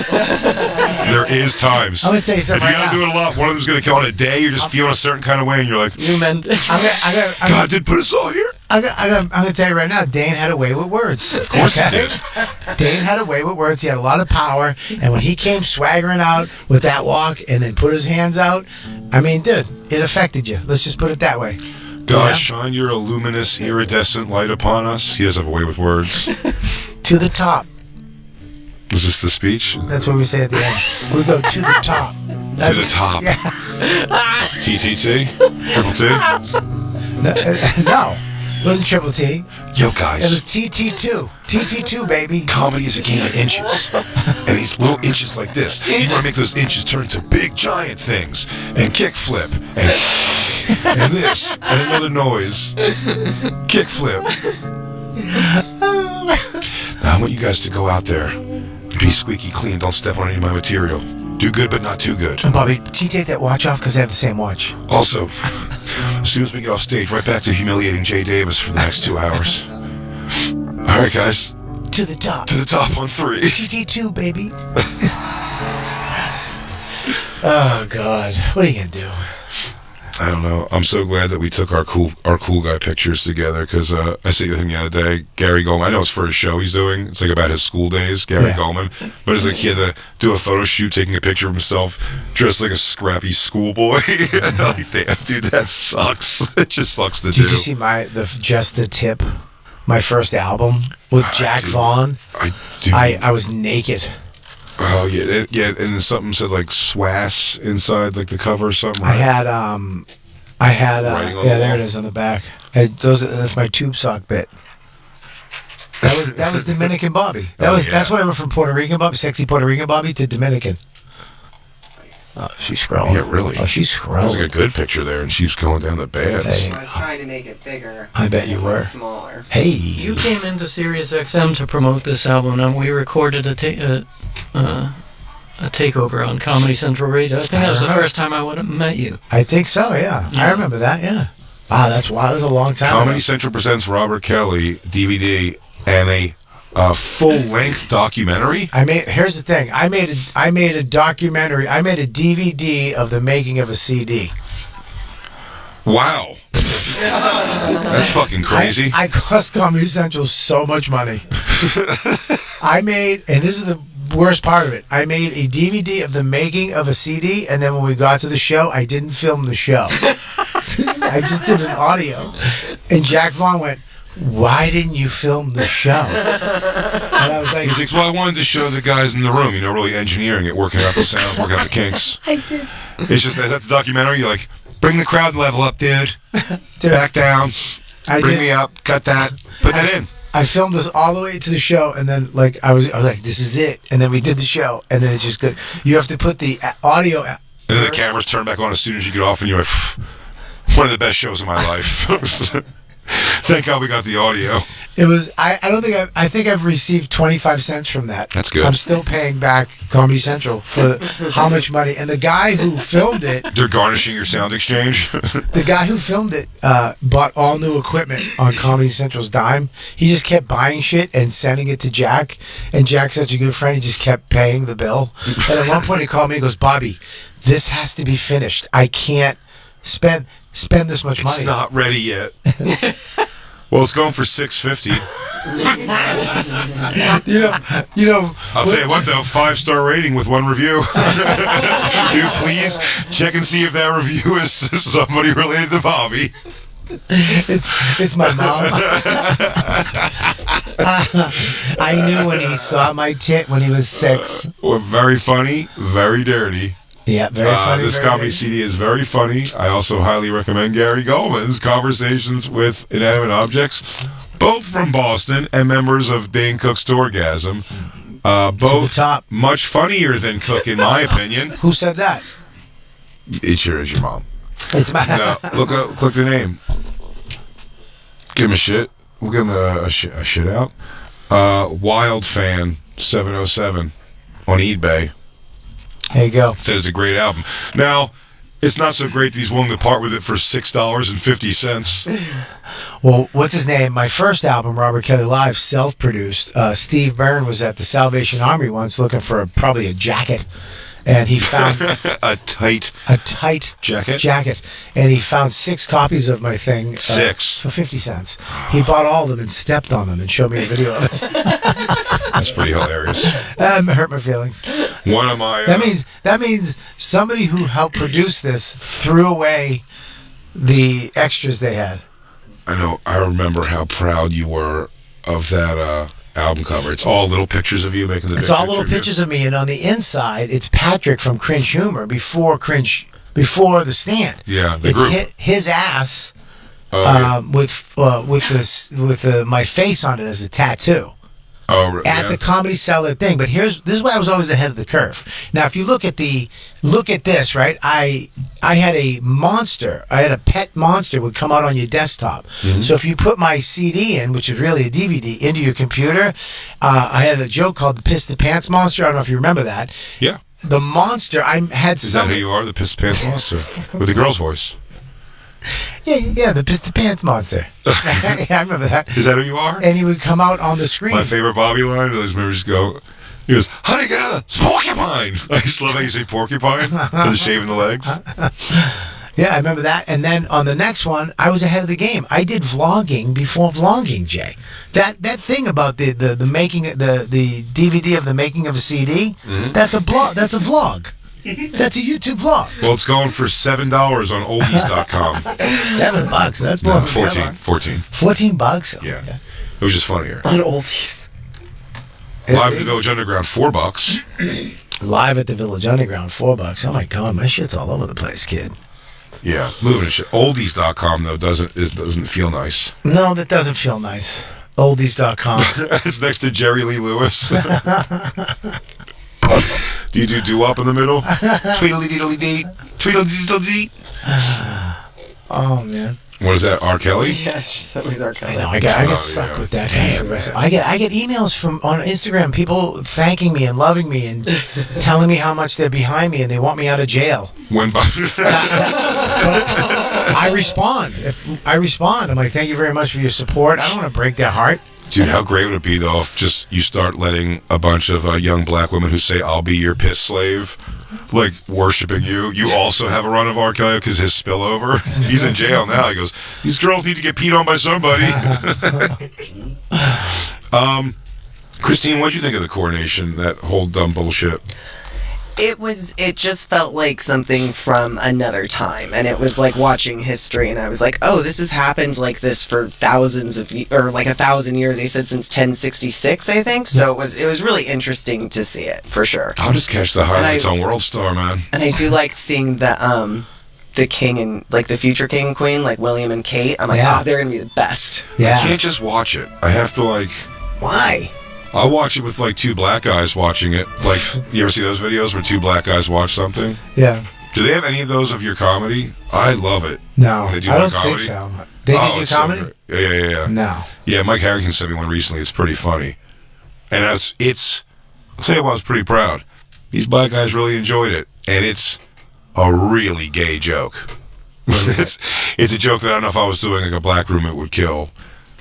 There is times. I'm going to tell you something. If you got to do it a lot, one of them's going to kill in a day. You're just feeling a certain kind of way and you're like, you meant it. God did put us all here. I'm going to tell you right now, Dane had a way with words. Of course he did. Dane had a way with words. He had a lot of power. And when he came swaggering out with that walk and then put his hands out, I mean, dude, it affected you. Let's just put it that way. God, shine your luminous, iridescent light upon us. He does have a way with words. To the top. Was this the speech? That's what we say at the end. We go to the top. To the top. Yeah. TTT? Triple T? No. It wasn't Triple T. Yo, guys. It was TT2. TT2, baby. Comedy is a game of inches. And these little inches like this, you want to make those inches turn into big, giant things. And kick flip. And this. And another noise. Kick flip. Now, I want you guys to go out there. Be squeaky clean. Don't step on any of my material. Do good, but not too good. And Bobby, can you take that watch off? Because I have the same watch. Also, as soon as we get off stage, right back to humiliating Jay Davis for the next 2 hours. All right, guys. To the top. To the top on 3. TT2, baby. Oh, God. What are you going to do? I don't know. I'm so glad that we took our cool guy pictures together because I see the thing the other day. Gary Goldman, I know it's for a show he's doing. It's like about his school days, Gary Goldman. But it's like he had to do a photo shoot taking a picture of himself dressed like a scrappy schoolboy. Like, damn, dude, that sucks. It just sucks to do. Did you see Just the Tip? My first album with Jack Vaughn. I was naked. Oh yeah, yeah, and something said like SWAS inside, like the cover or something. Right? I had there it is on the back. That's my tube sock bit. That was Dominican Bobby. That's what I went from Puerto Rican Bobby, sexy Puerto Rican Bobby, to Dominican. Oh, she's scrolling. Yeah, really. Oh, she's That was scrolling. like a good picture there, and she's going down the bads. Hey. I was trying to make it bigger. I bet you were. Smaller. Hey. You came into Sirius XM to promote this album, and we recorded a takeover on Comedy Central Radio. I think that was the first time I would have met you. I think so, yeah. I remember that, yeah. Wow, that's wild. That was a long time Comedy ago. Central presents Robert Kelly DVD and a full-length documentary. Here's the thing. I made a documentary. I made a DVD of the making of a CD. Wow. That's fucking crazy. I cost Comedy Central so much money. And this is the worst part of it, I made a DVD of the making of a CD, and then when we got to the show, I didn't film the show. I just did an audio. And Jack Vaughn went, "Why didn't you film the show?" And I was like, He's like, well, I wanted to show the guys in the room, really engineering it, working out the sound, working out the kinks. I did. It's just, that's a documentary, you're like, bring the crowd level up, dude. Back down. Bring me up. Cut that. Put that in. I filmed this all the way to the show, and then I was like, "This is it." And then we did the show, and then it's just good. You have to put the audio. And then the cameras turn back on as soon as you get off, and you're like, one of the best shows of my life. Thank God we got the audio. It was. I think I've received 25 cents from that. That's good. I'm still paying back Comedy Central for how much money. And the guy who filmed it, They're garnishing your sound exchange. the guy who filmed it, bought all new equipment on Comedy Central's dime. He just kept buying shit and sending it to Jack. And Jack's such a good friend, he just kept paying the bill. And at one point he called me and goes, "Bobby, this has to be finished. I can't spend this much money." It's not ready yet. Well, it's going for $6.50. You know. I'll tell you what, though, 5-star rating with 1 review. Dude, please check and see if that review is somebody related to Bobby. It's my mom. I knew when he saw my tit when he was 6. Well, very funny, very dirty. Yeah, very funny. This very comedy dirty. CD is very funny. I also highly recommend Gary Goldman's Conversations with Inanimate Objects, both from Boston and members of Dane Cook's Dorgasm. Both top. much funnier than Cook, in my opinion. Who said that? It sure is your mom. It's my. No, click the name. Give him a shit. We'll give him a shit out. Wild Fan 707 on eBay. There you go. Said it's a great album. Now, it's not so great that he's willing to part with it for $6.50. Well, what's his name? My first album, Robert Kelly Live, self-produced. Steve Byrne was at the Salvation Army once looking for probably a jacket. And he found a tight jacket. And he found 6 copies of my thing. 6 for 50 cents. He bought all of them and stepped on them and showed me a video of it. That's pretty hilarious. Hurt my feelings. One of my That means somebody who helped produce this threw away the extras they had. I know. I remember how proud you were of that album cover. It's all little pictures of you making the. It's all little pictures of me, and on the inside, it's Patrick from Cringe Humor before the Stand. Yeah, the it's group. His ass with my face on it as a tattoo. Oh, At the Comedy Cellar thing. But this is why I was always ahead of the curve. Now, if you look at this, right? I had a monster. I had a pet monster would come out on your desktop. Mm-hmm. So if you put my CD in, which is really a DVD, into your computer, I had a joke called the Piss the Pants Monster. I don't know if you remember that. Yeah. The monster, Is that who you are? The Piss the Pants Monster? With the girl's voice. Yeah, the Piss the Pants Monster. Yeah, I remember that. Is that who you are? And he would come out on the screen. My favorite Bobby line, I remember just go, he goes, "Honey, get a porcupine." I just love how you say porcupine, for the shaving the legs. Yeah, I remember that. And then on the next one, I was ahead of the game. I did vlogging before vlogging, Jay. That thing about the making the DVD of the making of a CD, mm-hmm. That's a blog. That's a vlog. That's a YouTube vlog. Well, it's going for $7 on oldies.com. $7. That's no, more. 14. $14. Yeah. It was just funnier. On oldies. Live at the Village Underground, $4. Live at the Village Underground, $4. Oh my God, my shit's all over the place, kid. Yeah, moving shit. Oldies.com though doesn't feel nice. No, that doesn't feel nice. Oldies.com. It's next to Jerry Lee Lewis. Do you do doo-wop in the middle? Tweedledee-dee, tweedledee-dee. Oh man. What is that? R. Kelly? Yes, that was R. Kelly. I know. I get stuck with that. I get emails from on Instagram, people thanking me and loving me and telling me how much they're behind me and they want me out of jail. When I respond. If I respond, I'm like, thank you very much for your support. I don't want to break their heart. Dude, how great would it be though if just you start letting a bunch of young black women who say "I'll be your piss slave," like worshiping you. You also have a run of R. Kelly because his spillover. He's in jail now. He goes, "These girls need to get peed on by somebody." Christine, what'd you think of the coronation? That whole dumb bullshit. It just felt like something from another time, and it was like watching history, and I was like, oh, this has happened like this for thousands of or like 1,000 years. He said since 1066, I think. So it was really interesting to see it for sure. I'll just catch the highlights on World Star, man. And I do like seeing the king and like the future king and queen, like William and Kate. I'm like, oh, they're gonna be the best. Yeah. I can't just watch it. I have to like. Why? I'll watch it with like two black guys watching it. Like, you ever see those videos where two black guys watch something? Yeah. Do they have any of those of your comedy? I love it. No, they do I don't comedy? think so. They do your comedy? So yeah. No. Yeah, Mike Harrington sent me one recently. It's pretty funny. And I'll tell you what, I was pretty proud. These black guys really enjoyed it. And it's a really gay joke. It's a joke that I don't know if I was doing like a black roommate would kill.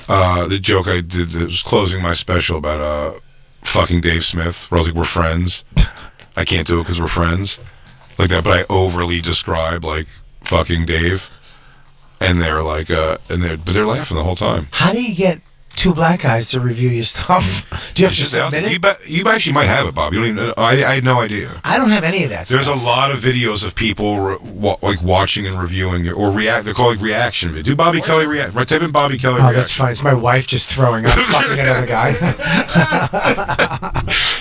The joke I did that was closing my special about fucking Dave Smith, where I was like, we're friends. I can't do it because we're friends. Like that, but I overly describe like fucking Dave. And they're like, but they're laughing the whole time. How do you get two black guys to review your stuff? Do you have to submit it? You actually might have it, Bob. You don't even. I had no idea. I don't have any of that. There's a lot of videos of people like watching and reviewing it or react. They're called like reaction videos. Do Bobby Kelly react? Right, type in Bobby Kelly. Oh, that's funny. It's my wife just throwing up, fucking another guy.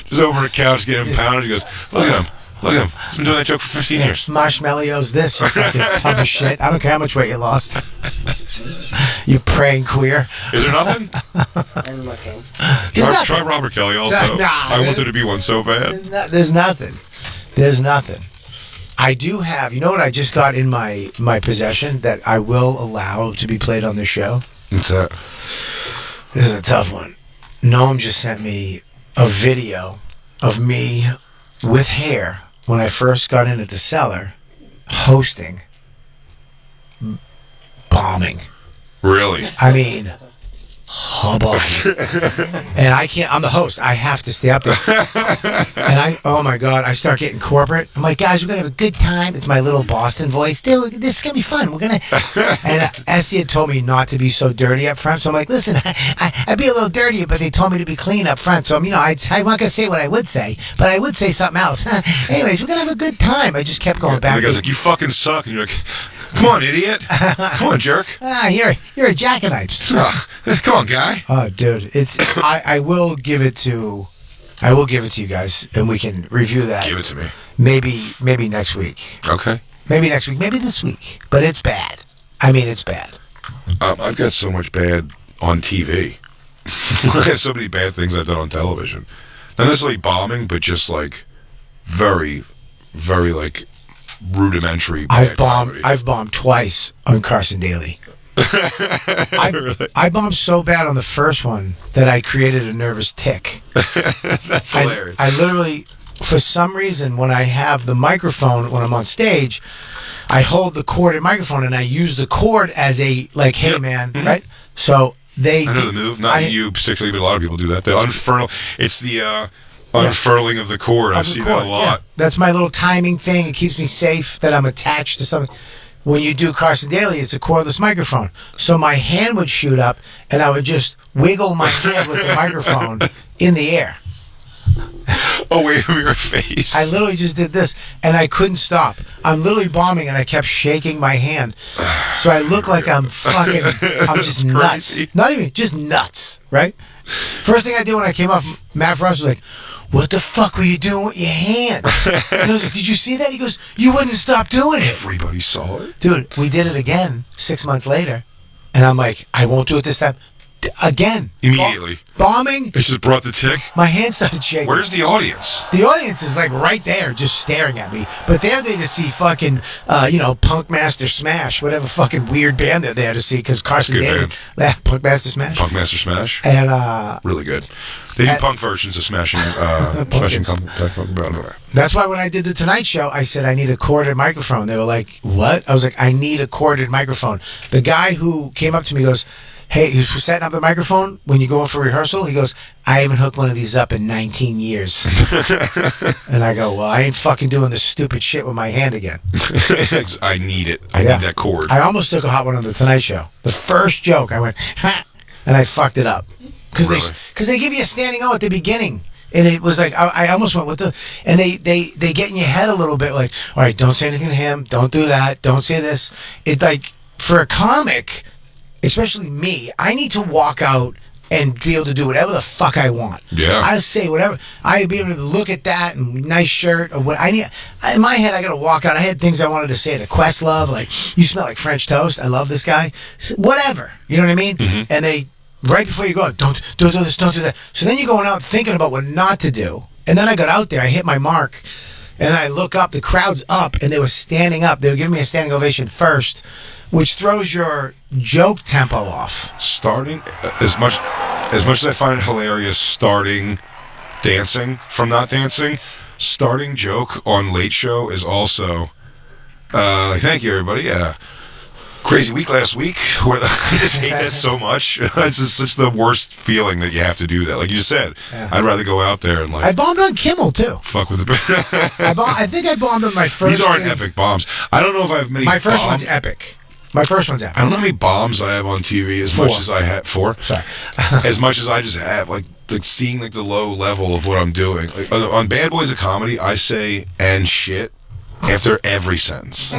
Just over a couch getting pounded. He goes, look at him. Look at him. He's been doing that joke for 15 years. Marshmallow's this, you fucking tub of shit. I don't care how much weight you lost. You praying queer. Is there nothing? I'm looking. Try Robert Kelly also. I want there to be one so bad. There's nothing. There's nothing. I do have, you know what I just got in my possession that I will allow to be played on the show? What's that? This is a tough one. Noam just sent me a video of me with hair when I first got into the cellar hosting bombing. Really? I mean, hubbub. And I can't, I'm the host. I have to stay up there. And oh my God, I start getting corporate. I'm like, guys, we're going to have a good time. It's my little Boston voice. Dude, this is going to be fun. We're going to. And Essie had told me not to be so dirty up front. So I'm like, listen, I'd be a little dirtier, but they told me to be clean up front. So I'm, I'm not going to say what I would say, but I would say something else. Anyways, we're going to have a good time. I just kept going back. And the guy's like, you fucking suck. And you're like, come on, idiot. Come on, jerk. You're a jackanapes. Come on, guy. Oh, dude, it's. I will give it to you guys, and we can review that. Give it to me. Maybe next week. Okay. Maybe next week. Maybe this week. But it's bad. I mean, it's bad. I've got so much bad on TV. I have so many bad things I've done on television. Not necessarily bombing, but just like very, very like rudimentary. I've comedy. bombed twice on Carson Daly. I bombed so bad on the first one that I created a nervous tick. That's hilarious. I literally, for some reason, when I have the microphone, when I'm on stage, I hold the corded microphone and I use the cord as a, like, hey, man, right? So I know the move. Not you particularly, but a lot of people do that. The unfurl. It's the unfurling of the cord. I've seen that a lot. Yeah. That's my little timing thing. It keeps me safe that I'm attached to something. When you do Carson Daly, it's a cordless microphone. So my hand would shoot up, and I would just wiggle my hand with the microphone in the air. Away from your face. I literally just did this, and I couldn't stop. I'm literally bombing, and I kept shaking my hand. So I look like I'm just nuts. Not even, just nuts, right? First thing I did when I came off, Matt Frost was like, what the fuck were you doing with your hand? And I was like, did you see that? He goes, you wouldn't stop doing it. Everybody saw it. Dude, we did it again 6 months later. And I'm like, I won't do it this time. again. Immediately. Bombing. It just brought the tick. My hand started shaking. Where's the audience? The audience is like right there, just staring at me. But they're there to see fucking, Punk Master Smash, whatever fucking weird band they're there to see, because Carson Good David. Punk Master Smash. Punk Master Smash. And really good. They do punk versions of Smashing. That's why when I did the Tonight Show, I said I need a corded microphone. They were like, "What?" I was like, "I need a corded microphone." The guy who came up to me goes, "Hey," he was setting up the microphone when you go in for rehearsal. He goes, "I haven't hooked one of these up in 19 years." And I go, "Well, I ain't fucking doing this stupid shit with my hand again." I need it. I need that cord. I almost took a hot one on the Tonight Show. The first joke, I went, ha, and I fucked it up. Because they give you a standing O at the beginning. And it was like, I almost went with and they get in your head a little bit like, all right, don't say anything to him. Don't do that. Don't say this. It's like, for a comic, especially me, I need to walk out and be able to do whatever the fuck I want. Yeah. I say whatever. I'd be able to look at that and nice shirt or what I need. In my head, I got to walk out. I had things I wanted to say to Questlove, like, "You smell like French toast. I love this guy." Whatever. You know what I mean? Mm-hmm. And they, right before you go out, don't do this, don't do that. So then you're going out thinking about what not to do. And then I got out there, I hit my mark, and I look up, the crowd's up, and they were standing up. They were giving me a standing ovation first, which throws your joke tempo off. Starting, as much as I find it hilarious starting dancing from not dancing, starting joke on Late Show is also, thank you everybody, crazy week last week, where I just hate that so much. It's just such the worst feeling that you have to do that. Like you just said, I'd rather go out there and like. I bombed on Kimmel too. Fuck with the. I think I bombed on my first. These aren't epic bombs. I don't know if I have many. My first one's epic. My first one's epic. I don't know how many bombs I have on TV as much as I have. 4. Sorry. As much as I just have, like seeing like the low level of what I'm doing. Like, on Bad Boys of Comedy, I say "and shit" after every sentence.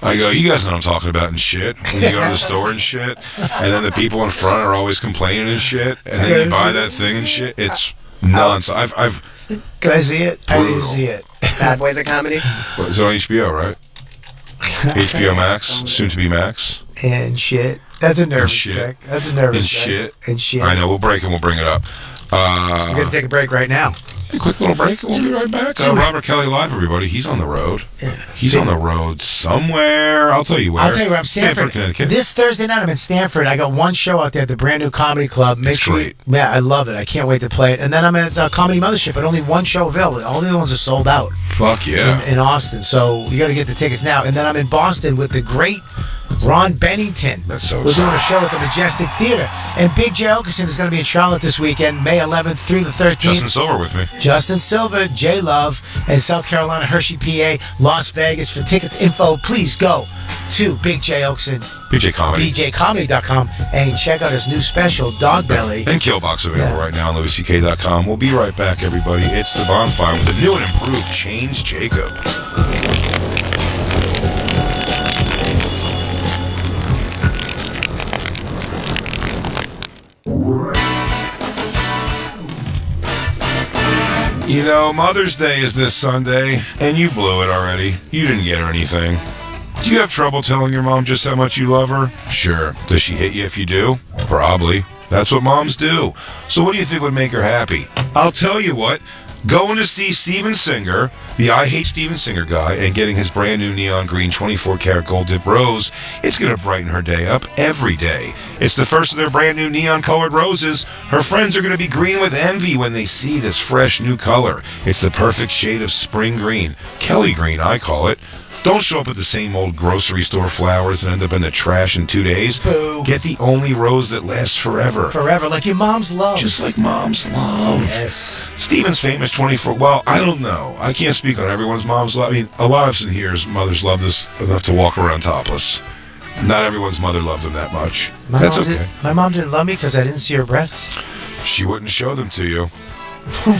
I go, "You guys know what I'm talking about and shit." When you go to the store and shit, and then the people in front are always complaining and shit, and then you buy that thing and shit. It's nonsense. I've. Can I see it? I didn't see it. Bad Boys of Comedy. It's on HBO, right? HBO Max, soon to be Max. And shit. That's a nervous check. That's a nervous check. Shit. And shit. I know. We'll break and we'll bring it up. We're going to take a break right now. A quick little break and we'll be right back. Robert Kelly Live, everybody. He's on the road. He's on the road somewhere. I'll tell you where. I'll tell you where. I'm Stanford, Connecticut. This Thursday night, I'm in Stanford. I got one show out there at the brand new comedy club. It's great. Yeah, I love it. I can't wait to play it. And then I'm at the Comedy Mothership, but only one show available. All the other ones are sold out. Fuck yeah. In Austin. So you got to get the tickets now. And then I'm in Boston with the great Ron Bennington. That's so We're exciting. doing a show at the Majestic Theater. And Big J. Oakerson is going to be in Charlotte this weekend, May 11th through the 13th. Justin Silver with me. Justin Silver, J Love, and South Carolina, Hershey, PA, Las Vegas. For tickets info, please go to Big J. Oakerson, BJ Comedy. BJComedy.com, and check out his new special, Dog Belly. And Killbox available right now on LouisCK.com. We'll be right back, everybody. It's the Bonfire with the new and improved Chains Jacob. You know, Mother's Day is this Sunday, and you blew it already. You didn't get her anything. Do you have trouble telling your mom just how much you love her? Sure. Does she hit you if you do? Probably. That's what moms do. So what do you think would make her happy? I'll tell you what. Going to see Steven Singer, the I Hate Steven Singer guy, and getting his brand new neon green 24-karat gold dip rose, it's going to brighten her day up every day. It's the first of their brand new neon-colored roses. Her friends are going to be green with envy when they see this fresh new color. It's the perfect shade of spring green. Kelly green, I call it. Don't show up with the same old grocery store flowers and end up in the trash in 2 days. Boo. Get the only rose that lasts forever. Forever, like your mom's love. Just like mom's love. Yes. Steven's famous 24. Well, I don't know. I can't speak on everyone's mom's love. I mean, a lot of us in here's mothers love this enough to walk around topless. Not everyone's mother loved them that much. That's okay. My mom didn't love me because I didn't see her breasts. She wouldn't show them to you.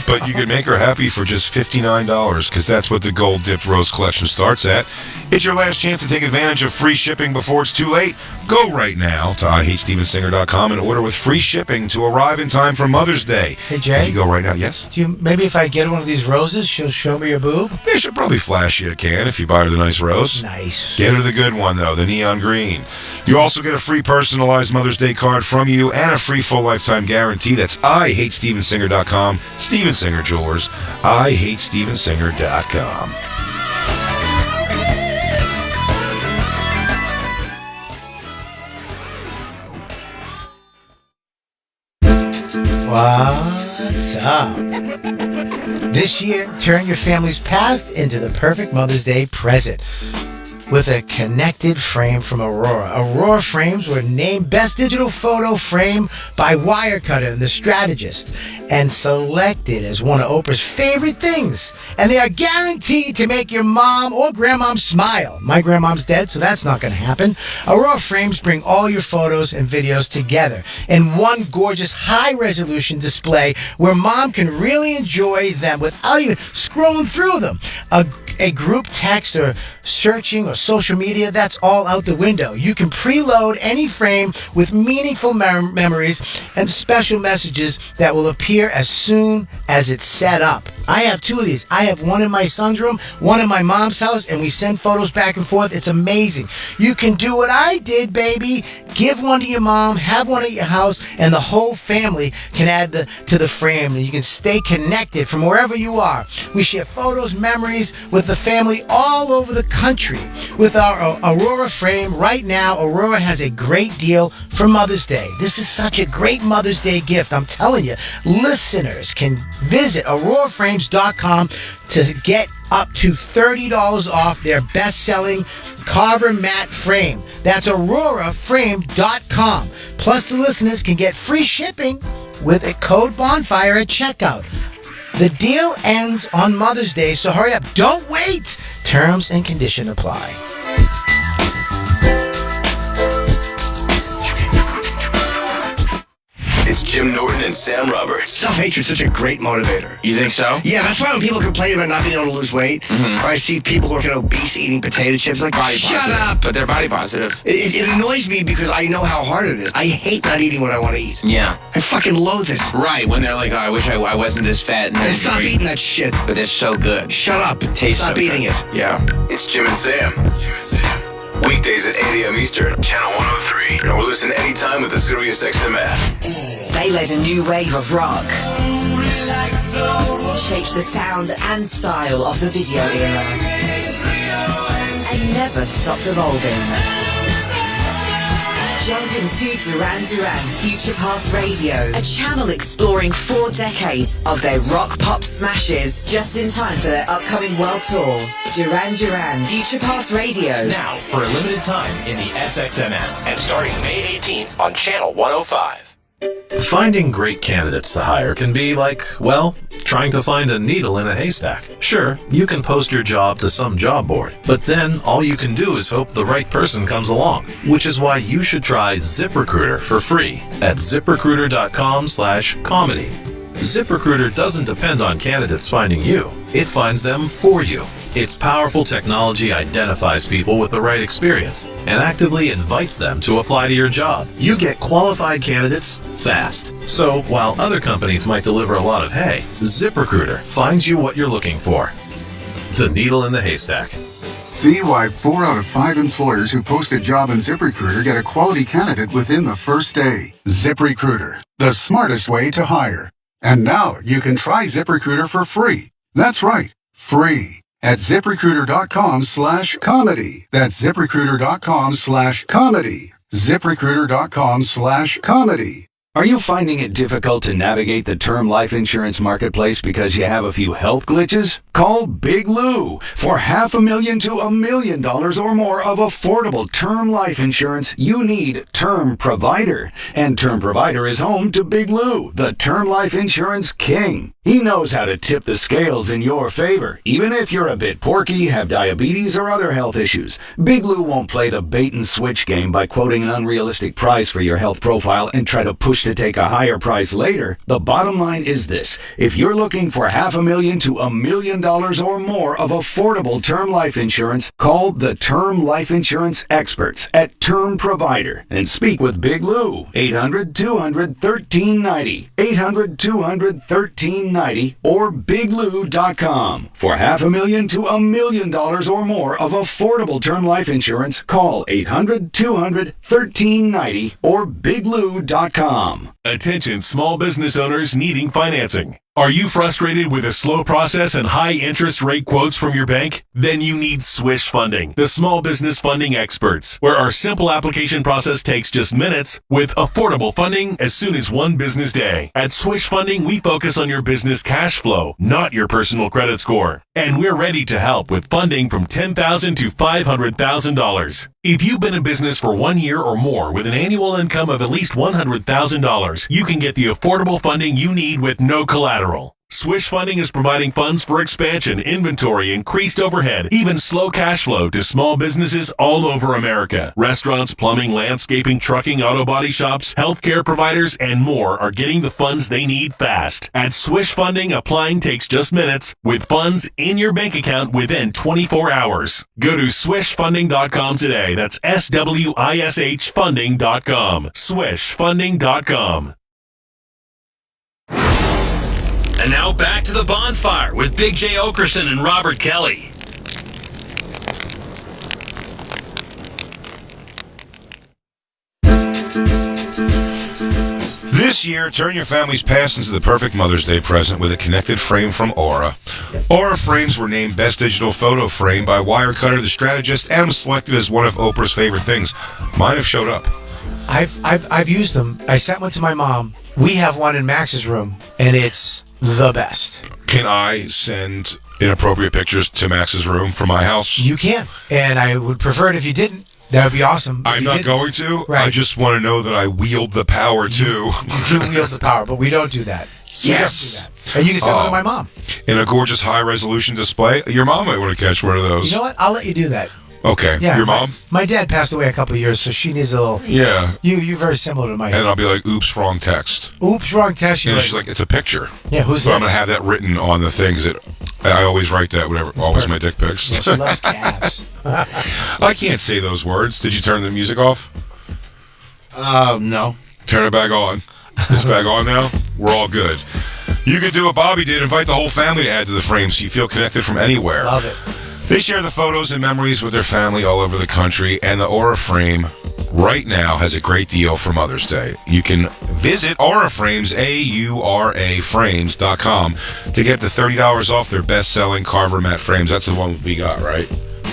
But you can make her happy for just $59, because that's what the Gold Dipped Rose Collection starts at. It's your last chance to take advantage of free shipping before it's too late. Go right now to IHateStevenSinger.com and order with free shipping to arrive in time for Mother's Day. Hey, Jay? If you go right now, yes? Do you maybe if I get one of these roses, she'll show me her boob? They should probably flash you a can if you buy her the nice rose. Nice. Get her the good one, though, the neon green. You also get a free personalized Mother's Day card from you and a free full lifetime guarantee. That's IHateStevenSinger.com. Steven Singer Jewelers. IHateStevenSinger.com. What's up? This year, turn your family's past into the perfect Mother's Day present with a connected frame from Aurora. Aurora frames were named Best Digital Photo Frame by Wirecutter and The Strategist and selected as one of Oprah's favorite things. And they are guaranteed to make your mom or grandmom smile. My grandmom's dead, so that's not going to happen. Aurora frames bring all your photos and videos together in one gorgeous high-resolution display where mom can really enjoy them without even scrolling through them. A group text or searching or social media, that's all out the window. You can preload any frame with meaningful memories and special messages that will appear as soon as it's set up. I have two of these. I have one in my son's room, one in my mom's house, and we send photos back and forth. It's amazing. You can do what I did, baby. Give one to your mom, have one at your house, and the whole family can add to the frame, and you can stay connected from wherever you are. We share photos, memories with the family all over the country. With our Aurora frame right now, Aurora has a great deal for Mother's Day. This is such a great Mother's Day gift. I'm telling you, listeners can visit AuroraFrames.com to get up to $30 off their best-selling Carver Matte Frame. That's AuroraFrame.com. Plus, the listeners can get free shipping with a code Bonfire at checkout. The deal ends on Mother's Day, so hurry up. Don't wait. Terms and conditions apply. It's Jim Norton and Sam Roberts. Self-hatred's such a great motivator. You think so? Yeah, that's why when people complain about not being able to lose weight, or I see people who are obese eating potato chips, like, Body shut positive. up. But they're body positive. It annoys me because I know how hard it is. I hate not eating what I want to eat. Yeah. I fucking loathe it. Right, when they're like, oh, I wish I wasn't this fat. And And then stop eating that shit. But they're so good. Shut up. Tastes Stop so eating good. it. Yeah. It's Jim and Sam. Weekdays at 8 a.m. Eastern, Channel 103. Or listen anytime with the SiriusXM app. They led a new wave of rock, shaped the sound and style of the video era, and never stopped evolving. Jump into Duran Duran Future Past Radio, a channel exploring 4 decades of their rock pop smashes, just in time for their upcoming world tour. Duran Duran Future Past Radio. Now, for a limited time in the SXM app, and starting May 18th on Channel 105. Finding great candidates to hire can be like, well, trying to find a needle in a haystack. Sure, you can post your job to some job board, but then all you can do is hope the right person comes along, which is why you should try ZipRecruiter for free at ZipRecruiter.com/comedy. ZipRecruiter doesn't depend on candidates finding you. It finds them for you. Its powerful technology identifies people with the right experience and actively invites them to apply to your job. You get qualified candidates fast. So while other companies might deliver a lot of hay, ZipRecruiter finds you what you're looking for. The needle in the haystack. See why 4 out of 5 employers who post a job in ZipRecruiter get a quality candidate within the first day. ZipRecruiter, the smartest way to hire. And now you can try ZipRecruiter for free. That's right, free. At ZipRecruiter.com/comedy. That's ZipRecruiter.com/comedy. ZipRecruiter.com/comedy. Are you finding it difficult to navigate the term life insurance marketplace because you have a few health glitches? Call Big Lou for $500,000 to $1 million or more of affordable term life insurance. You need Term Provider. And Term Provider is home to Big Lou, the term life insurance king. He knows how to tip the scales in your favor, even if you're a bit porky, have diabetes, or other health issues. Big Lou won't play the bait and switch game by quoting an unrealistic price for your health profile and try to push to take a higher price later, the bottom line is this. If you're looking for $500,000 to $1 million or more of affordable term life insurance, call the Term Life Insurance experts at Term Provider and speak with Big Lou. 800-200-1390. 800-200-1390 or biglou.com. For $500,000 to $1 million or more of affordable term life insurance, call 800-200-1390 or biglou.com. Attention small business owners needing financing. Are you frustrated with a slow process and high interest rate quotes from your bank? Then you need Swish Funding, the small business funding experts, where our simple application process takes just minutes with affordable funding as soon as one business day. At Swish Funding, we focus on your business cash flow, not your personal credit score. And we're ready to help with funding from $10,000 to $500,000. If you've been in business for 1 year or more with an annual income of at least $100,000, you can get the affordable funding you need with no collateral. Swish Funding is providing funds for expansion, inventory, increased overhead, even slow cash flow to small businesses all over America. Restaurants, plumbing, landscaping, trucking, auto body shops, healthcare providers, and more are getting the funds they need fast. At Swish Funding, applying takes just minutes with funds in your bank account within 24 hours. Go to swishfunding.com today. That's SWISH funding.com. Swishfunding.com. And now back to the bonfire with Big J. Oakerson and Robert Kelly. This year, turn your family's past into the perfect Mother's Day present with a connected frame from Aura. Aura frames were named Best Digital Photo Frame by Wirecutter, the strategist, and was selected as one of Oprah's favorite things. Mine have showed up. I've used them. I sent one to my mom. We have one in Max's room, and it's the best. Can I send inappropriate pictures to Max's room from my house? You can, and I would prefer it if you didn't. That would be awesome. I'm not going to. Right. I just want to know that I wield the power too. You do wield the power, but we don't do that. Yes. We don't do that. And you can send one to my mom. In a gorgeous high-resolution display. Your mom might want to catch one of those. You know what? I'll let you do that. Okay. Yeah, Your mom? My dad passed away a couple of years, so she needs a little... Yeah. You're very similar to my... And I'll be like, oops, wrong text. Oops, wrong text. And she's like, it's a picture. Yeah, who's So this? I'm going to have that written on the things that... I always write that, whatever. That's always perfect. my dick pics. Yeah, she loves calves. I can't say those words. Did you turn the music off? No. Turn it back on. It's back on now? We're all good. You could do what Bobby did. Invite the whole family to add to the frame so you feel connected from anywhere. Love it. They share the photos and memories with their family all over the country, and the Aura Frame right now has a great deal for Mother's Day. You can visit Aura Frames, AURAFrames.com, to get up to $30 off their best-selling Carver mat frames. That's the one we got, right?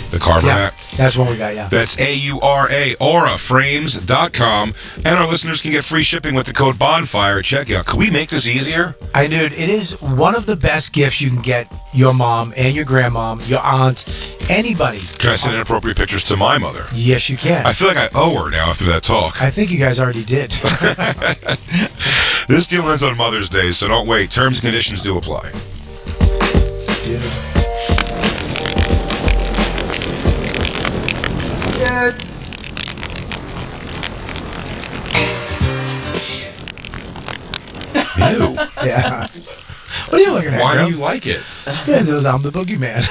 The Carver mat? That's what we got, yeah. That's AURAFrames.com, and our listeners can get free shipping with the code BONFIRE at checkout. Can we make this easier? Dude, it is one of the best gifts you can get your mom and your grandmom, your aunt, anybody. Can I send inappropriate pictures to my mother? Yes, you can. I feel like I owe her now after that talk. I think you guys already did. This deal ends on Mother's Day, so don't wait. Terms and conditions do apply. Ew. Yeah. What are you looking at, Why girl? do you like it? Because I'm the boogeyman.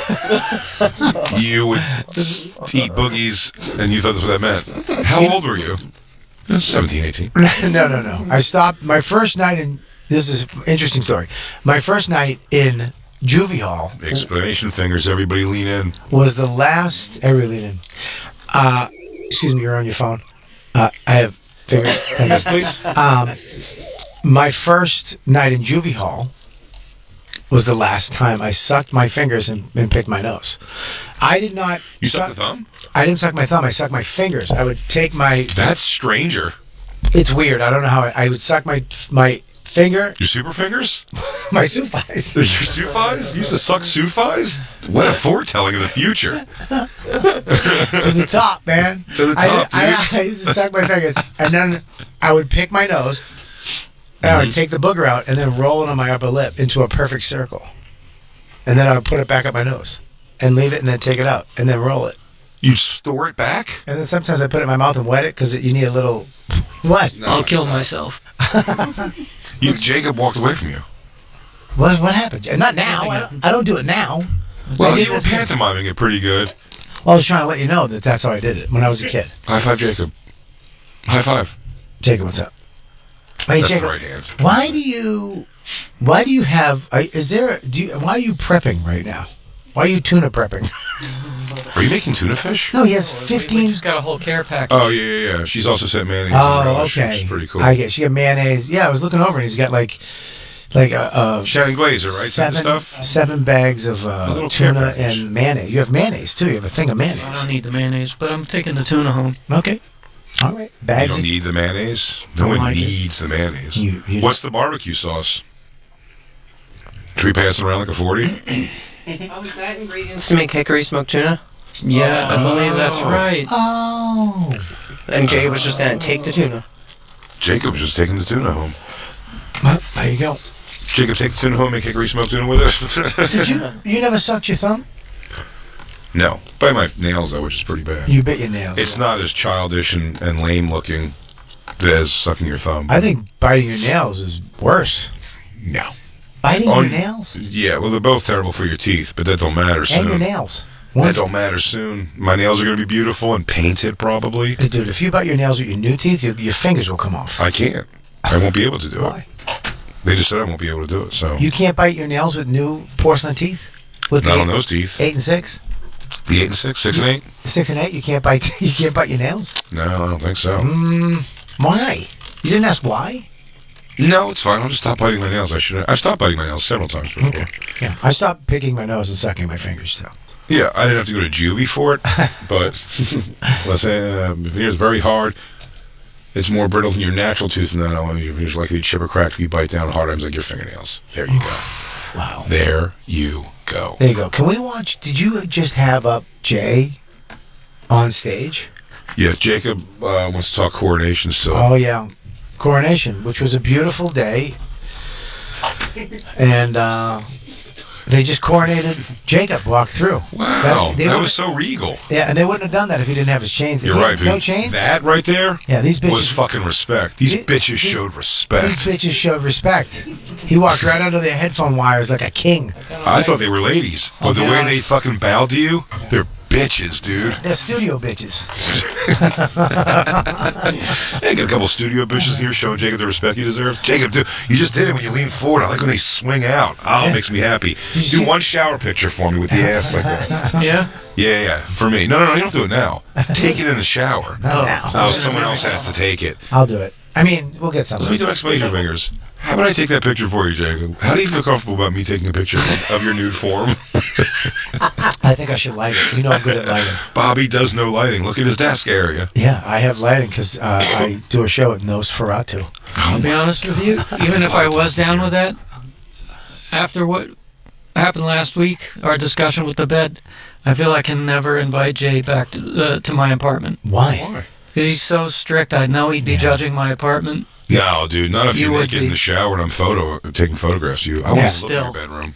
You would eat boogies, and you thought that's what that meant. How old were you? 17, 18. No. I stopped my first night in... This is an interesting story. My first night in juvie hall... Explanation fingers. Everybody lean in. ...was the last... Everybody lean in. Excuse me, you're on your phone. I have fingers. Yes, please. My first night in juvie hall was the last time I sucked my fingers and picked my nose. I did not... You sucked the thumb? I didn't suck my thumb. I sucked my fingers. I would take my... That's stranger. It's weird. I don't know how... I would suck my finger... Your super fingers? My sufis. Your sufis? You used to suck sufis? What a foretelling of the future. To the top, man. To the top, dude. I used to suck my fingers, and then I would pick my nose, and I would take the booger out, and then roll it on my upper lip into a perfect circle. And then I would put it back up my nose, and leave it, and then take it out, and then roll it. You store it back? And then sometimes I put it in my mouth and wet it because you need a little. What? I'll kill myself. Jacob walked away from you. What happened? Not now. I don't do it now. Well, you were pantomiming it pretty good. Well, I was trying to let you know that that's how I did it when I was a kid. High five, Jacob. High five. Jacob, what's up? Hey, That's Jacob, the right hand. Why do you have? Why are you prepping right now? Why are you tuna prepping? Are you making tuna fish? No, he has 15. She's got a whole care package. Oh yeah. She's also sent mayonnaise. Oh, and relish, okay. Which is pretty cool. I guess she got mayonnaise. Yeah, I was looking over and he's got like a Shannon Glazer, right? Stuff. 7 bags of tuna and mayonnaise. You have mayonnaise too. You have a thing of mayonnaise. I don't need the mayonnaise, but I'm taking the tuna home. Okay. All right. You don't need the mayonnaise? No one needs the mayonnaise. What's the barbecue sauce? Should we pass it around like a 40? Oh, is that ingredients to make hickory smoked tuna? Yeah, I believe that's right. Oh. And Jay was just going to take the tuna. Jacob was just taking the tuna home. Well, there you go. Jacob, take the tuna home and make hickory smoked tuna with it. Did you never sucked your thumb? No. By my nails, though, which is pretty bad. You bit your nails. It's not as childish and lame looking as sucking your thumb. I think biting your nails is worse. No. Biting your nails? Yeah, well, they're both terrible for your teeth, but that don't matter soon. And your nails. That don't matter soon. My nails are going to be beautiful and painted, probably. Hey, dude, if you bite your nails with your new teeth, your fingers will come off. I can't. I won't be able to do Why? it. They just said I won't be able to do it, so... You can't bite your nails with new porcelain teeth? Not on those teeth. 8 and 6? The 8 and 6? 6 and 8? 6 and 8? You can't bite your nails? No, I don't think so. Why? You didn't ask why? No, it's fine. I'll just stop biting my nails. I've stopped biting my nails several times before. Okay. Yeah, I stopped picking my nose and sucking my fingers, so. Yeah, I didn't have to go to juvie for it, but let's say veneer is very hard. It's more brittle than your natural tooth, and then you're likely to chip or crack if you bite down hard items like your fingernails. There you go. Wow. There you go. There you go. Can we watch? Did you just have up Jay on stage? Yeah, Jacob wants to talk coronation still. Oh, yeah. Coronation, which was a beautiful day. And they just coronated Jacob, walked through. Wow, that was so regal. Yeah, and they wouldn't have done that if he didn't have his chains. You're right, No dude. chains? That right there these bitches was fucking respect. These bitches showed respect. These bitches showed respect. He walked right under their headphone wires like a king. I thought they were ladies, but the way they fucking bowed to you, they're bitches, dude. They're studio bitches. Hey, got a couple studio bitches here showing Jacob the respect he deserves. Jacob, dude, you just did it when you lean forward. I like when they swing out. Oh, it makes me happy. Do one shower picture for me with the ass like that. Yeah? Yeah, for me. No, you don't do it now. Take it in the shower. Not now. Oh, someone else has to take it. I'll do it. I mean, we'll get something. Let me do exclamation fingers. How about I take that picture for you, Jacob? How do you feel comfortable about me taking a picture of your nude form? I think I should light it. You know I'm good at lighting. Bobby does know lighting. Look at his desk area. Yeah, I have lighting because I do a show at Nosferatu. I'll be honest with you, even if I was down with that, after what happened last week, our discussion with the bed, I feel I can never invite Jay back to my apartment. Why? He's so strict. I know he'd be judging my apartment. No, dude, not if You you're would naked in be. the shower and I'm taking photographs of you. I won't even look in your bedroom.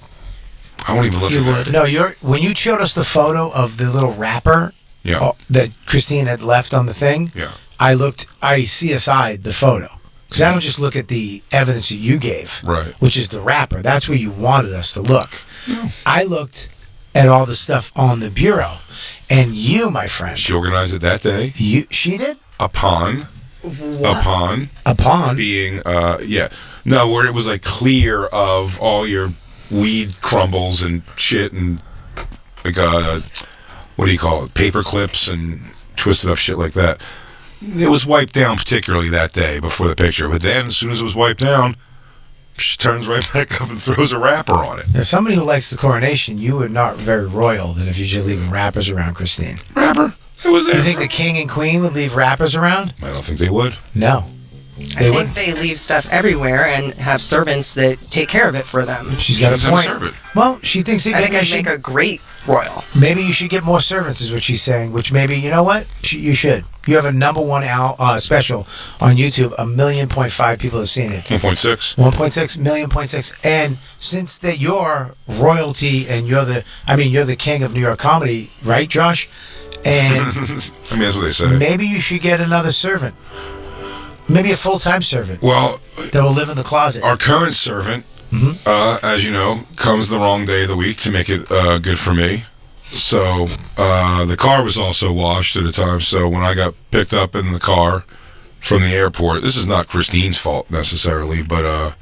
I won't even look in there. No, when you showed us the photo of the little wrapper that Christine had left on the thing, I CSI'd the photo. Because I don't just look at the evidence that you gave, right? Which is the wrapper. That's where you wanted us to look. I looked at all the stuff on the bureau. And you, my friend. She organized it that day. She did? Upon being no, where it was like clear of all your weed crumbles and shit and like what do you call it, paper clips and twisted up shit like that. It was wiped down particularly that day before the picture, but then as soon as it was wiped down, she turns right back up and throws a wrapper on it. Now, somebody who likes the coronation, you are not very royal than if you're just leaving wrappers around, Christine. Wrapper? You think the king and queen would leave wrappers around? I don't think they would. No. I think they leave stuff everywhere and have servants that take care of it for them. She's got a point. Well, she thinks that I think I'd make a great royal. Maybe you should get more servants, is what she's saying. Which maybe, you know what? You should. You have a #1 special on YouTube. 1.5 million people have seen it. 1.6. 1.6 million. And since that you're royalty and you're the king of New York comedy, right, Josh? And I mean, that's what they say. maybe you should get another servant. Maybe a full-time servant. Well, that will live in the closet. Our current servant, as you know, comes the wrong day of the week to make it good for me. So the car was also washed at a time. So when I got picked up in the car from the airport, this is not Christine's fault necessarily, but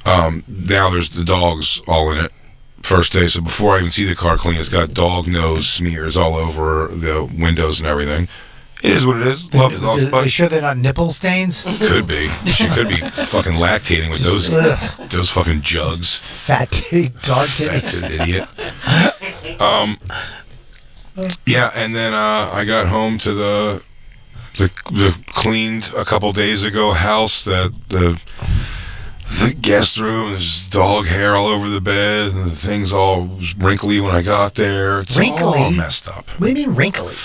now there's the dogs all in it. First day, so before I even see the car clean, it's got dog nose smears all over the windows and everything. It is what it is. Love the dog. Are you sure they're not nipple stains? Could be. She could be fucking lactating with those fucking jugs. Fat titty, dark titties. Fat idiot. Yeah, and then I got home to the cleaned a couple days ago house that the guest room. There's dog hair all over the bed, and the thing's all wrinkly when I got there. It's wrinkly? all messed up. What do you mean wrinkly?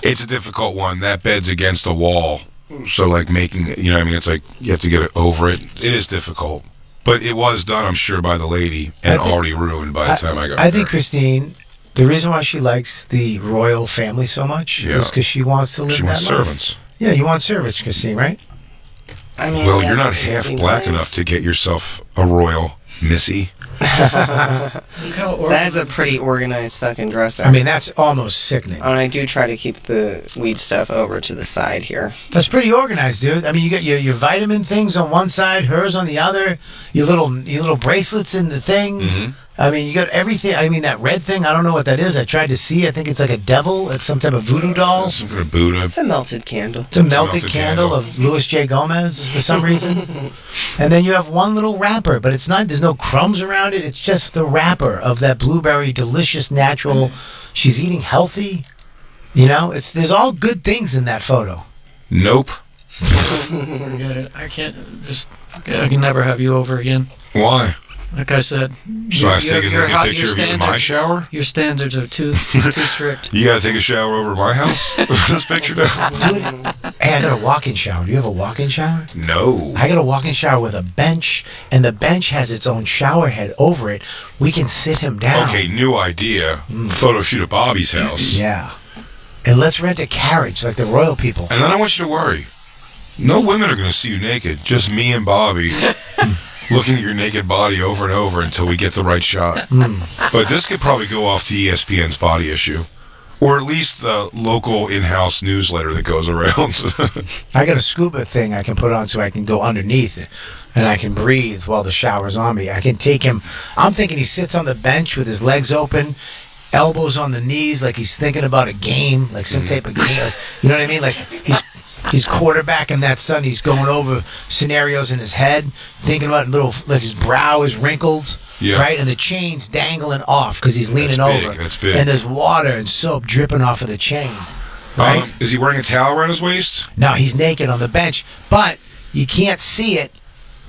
It's a difficult one. That bed's against a wall, so like making it, you know what I mean? It's like you have to get it over it. It is difficult. But it was done, I'm sure, by the lady, and already ruined by the time I got there. I think Christine, the reason why she likes the royal family so much is because she wants to live She that wants life. servants. Yeah, you want servants, Christine, right? I mean, Well, you're not half black enough to get yourself a royal missy. That is a pretty organized fucking dresser. I mean, that's almost sickening. And I do try to keep the weed stuff over to the side here. That's pretty organized, dude. I mean, you got your vitamin things on one side, hers on the other, your little bracelets in the thing. Mm-hmm. I mean, you got everything. I mean, that red thing, I don't know what that is. I tried to see. I think it's like a devil. It's some type of voodoo doll. Some kind of Buddha. It's a melted candle. It's a melted candle of Louis J. Gomez for some reason. And then you have one little wrapper, but it's not. There's no crumbs around it. It's just the wrapper of that blueberry, delicious, natural. She's eating healthy. You know, there's all good things in that photo. Nope. Forget it. I can never have you over again. Why? Like I said, So I have to take a picture of you in my shower? Your standards are too strict. You gotta take a shower over at my house for this picture now? Dude, hey, I got a walk-in shower. Do you have a walk-in shower? No. I got a walk-in shower with a bench, and the bench has its own shower head over it. We can sit him down. Okay, new idea. Photo shoot at Bobby's house. Yeah. And let's rent a carriage like the royal people. And then I want you to worry. No women are gonna see you naked. Just me and Bobby. Looking at your naked body over and over until we get the right shot. But this could probably go off to ESPN's Body Issue. Or at least the local in-house newsletter that goes around. I got a scuba thing I can put on so I can go underneath it, and I can breathe while the shower's on me. I can take him. I'm thinking he sits on the bench with his legs open, elbows on the knees, like he's thinking about a game, like some type of game. You know what I mean? Like he's quarterbacking that son. He's going over scenarios in his head, thinking about like his brow is wrinkled, right? And the chain's dangling off because he's leaning over. That's big. And there's water and soap dripping off of the chain. Right? Is he wearing a towel around his waist? No, he's naked on the bench, but you can't see it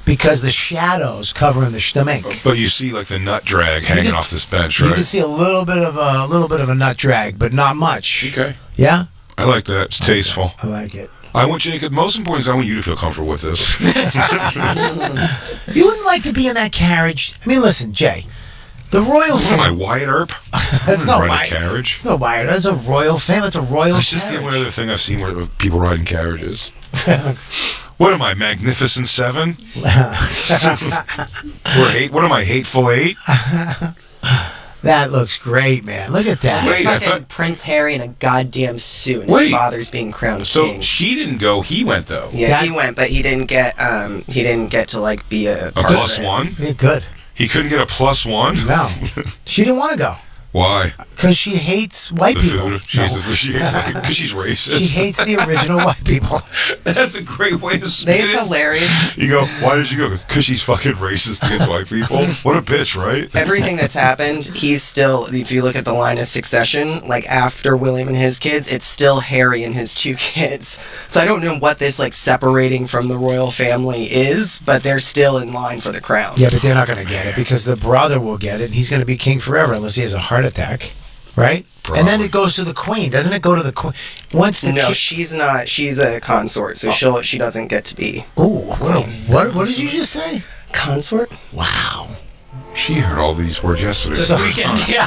because the shadows covering the stomach. But you see like the nut drag hanging off this bench, right? You can see a little bit of a nut drag, but not much. Okay. Yeah. I like that. It's tasteful. I like it. I want Jacob. Most important is I want you to feel comfortable with this. You wouldn't like to be in that carriage. I mean, listen, Jay. The royal family. What am I, Wyatt Earp? That's not riding Wyatt. a carriage. It's no Wyatt. That's a royal family. It's a royal It's just the carriage. only other thing I've seen where people riding carriages. What am I, Magnificent Seven? What am I, Hateful Eight? That looks great, man. Look at that. Wait, Fucking Prince Harry in a goddamn suit, and his father's being crowned king. So she didn't go. He went though. Yeah, he went, but he didn't get to like be a part plus of it. one. Yeah, good. He couldn't get a +1. No, she didn't want to go. Why? Because she hates white The people. food. Because she's racist. She hates the original white people. That's a great way to spin It's it. hilarious. You go, why did you go? Because she's fucking racist against white people. What a bitch, right? Everything that's happened, he's still, if you look at the line of succession, like after William and his kids, it's still Harry and his 2 kids. So I don't know what this like separating from the royal family is, but they're still in line for the crown. Yeah, but they're not going to get it because the brother will get it. And he's going to be king forever unless he has a heart attack, right? Probably. And then it goes to the queen, doesn't it? Go to the queen. Once the No, she's not. She's a consort, so she doesn't get to be. Ooh, what did you just say? Consort? Wow. She heard all these words yesterday. This weekend, yeah.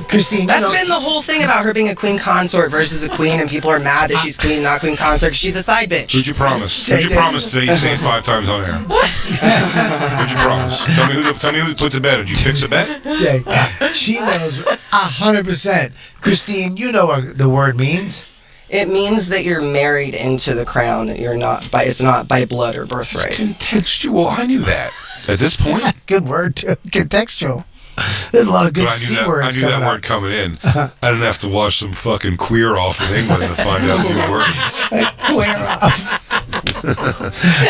Christine, That's been the whole thing about her being a queen consort versus a queen, and people are mad that she's queen, not queen consort. She's a side bitch. Who'd you promise? Who'd you promise today? You say it 5 times on air. Who'd you promise? Tell me who put to bed. Did you fix a bet? Jay, she knows 100%. Christine, you know what the word means. It means that you're married into the crown. You're not by. It's not by blood or birthright. Contextual. I knew that. At this point, good word too. Contextual. There's a lot of good C words. I knew that word coming in. I didn't have to watch some fucking queer off in England to find out new words. Queer off.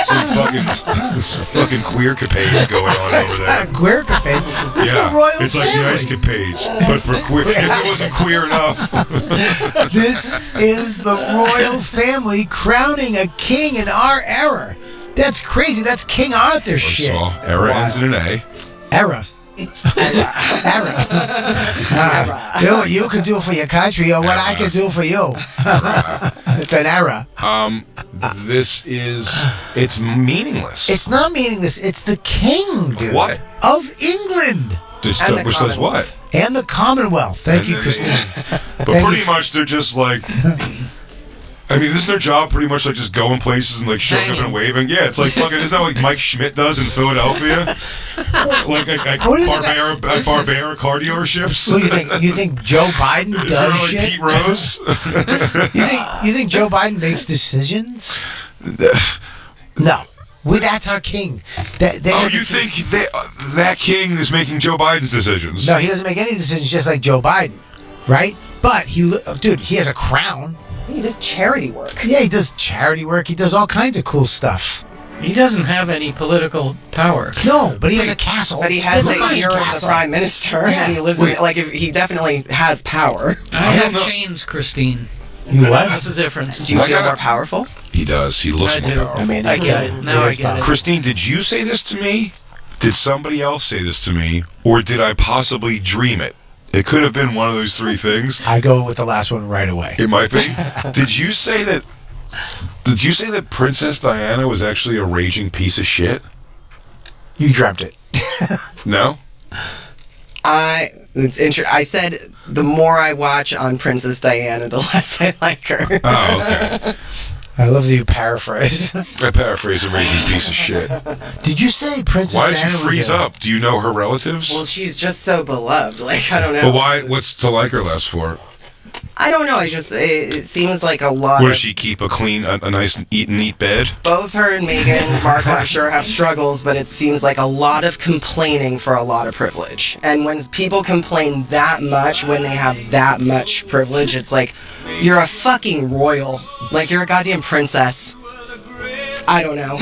some fucking queer capades going on over there. Not queer capade. It's the royal it's like family. nice capades, but for queer. If it wasn't queer enough. This is the royal family crowning a king in our era. That's crazy. That's King Arthur shit. Era ends in an A. Era. Do what you can do for your country or what I can do for you. It's an era. It's meaningless. It's not meaningless. It's the king, dude. What? Of England. Which does what? And the Commonwealth. Thank you, Christine. But pretty much they're just like... I mean, isn't their job pretty much like just going places and like showing up and waving? Yeah, it's like fucking. Isn't that what like Mike Schmidt does in Philadelphia? Like Barbera car dealerships. What do you think? You think Joe Biden does like shit? Pete Rose? you think Joe Biden makes decisions? No. Well, that's our king. You think that king is making Joe Biden's decisions? No, he doesn't make any decisions, just like Joe Biden, right? But he has a crown. He does charity work. Yeah, he does charity work. He does all kinds of cool stuff. He doesn't have any political power. No, but he has a castle. But he has the ear of the prime minister, and he lives in, he definitely has power. I have chains, Christine. You what? That's the difference. Do you feel more powerful? He does. He looks more powerful. I mean, I get it. Now I get it. Christine, did you say this to me? Did somebody else say this to me? Or did I possibly dream it? It could have been one of those 3 things. I go with the last one right away. It might be. Did you say that Princess Diana was actually a raging piece of shit? You dreamt it. No? It's interesting. I said the more I watch on Princess Diana, the less I like her. Oh, okay. I love that you paraphrase. I paraphrase a raging piece of shit. Did you say Princess Diana? Why did you freeze up? Do you know her relatives? Well, she's just so beloved. Like, I don't know. But why? What's to like her less for? I don't know. It seems like a lot. Where does she keep a nice neat bed? Both her and Meghan Markle, I'm sure, have struggles, but it seems like a lot of complaining for a lot of privilege. And when people complain that much when they have that much privilege, it's like, you're a fucking royal. Like, you're a goddamn princess. I don't know.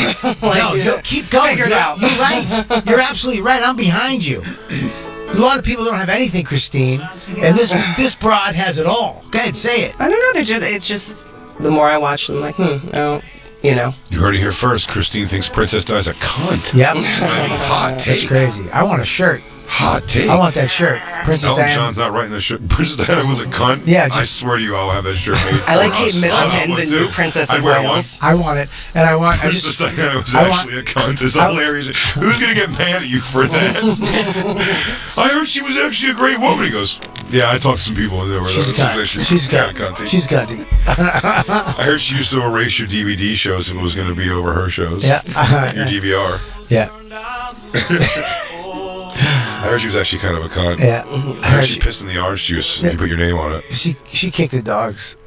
Keep going. Figure it out. You're right. You're absolutely right. I'm behind you. A lot of people don't have anything, Christine, and this broad has it all. Go ahead, say it. I don't know. It's just the more I watch them, like, oh, you know. You heard it here first. Christine thinks Princess Diana's a cunt. Yep. Hot take. That's crazy. I want a shirt. Hot take. I want that shirt. Princess Elton Diana. John's not writing the shirt. Princess Diana was a cunt. Yeah, I swear to you, I'll have that shirt made. I like for Kate us. Middleton, I the new Princess of I'd wear Wales. I want it, and I want. Princess Diana was actually a cunt. It's hilarious. Who's gonna get mad at you for that? I heard she was actually a great woman. He goes, yeah, I talked to some people and they were. She's a cunt. She's a cunt. She's a cunt. I heard she used to erase your DVD shows if it was going to be over her shows. Yeah. Your DVR. Yeah. I heard she was actually kind of a cunt. Yeah. I heard she pissed in the orange juice and you put your name on it. She kicked the dogs.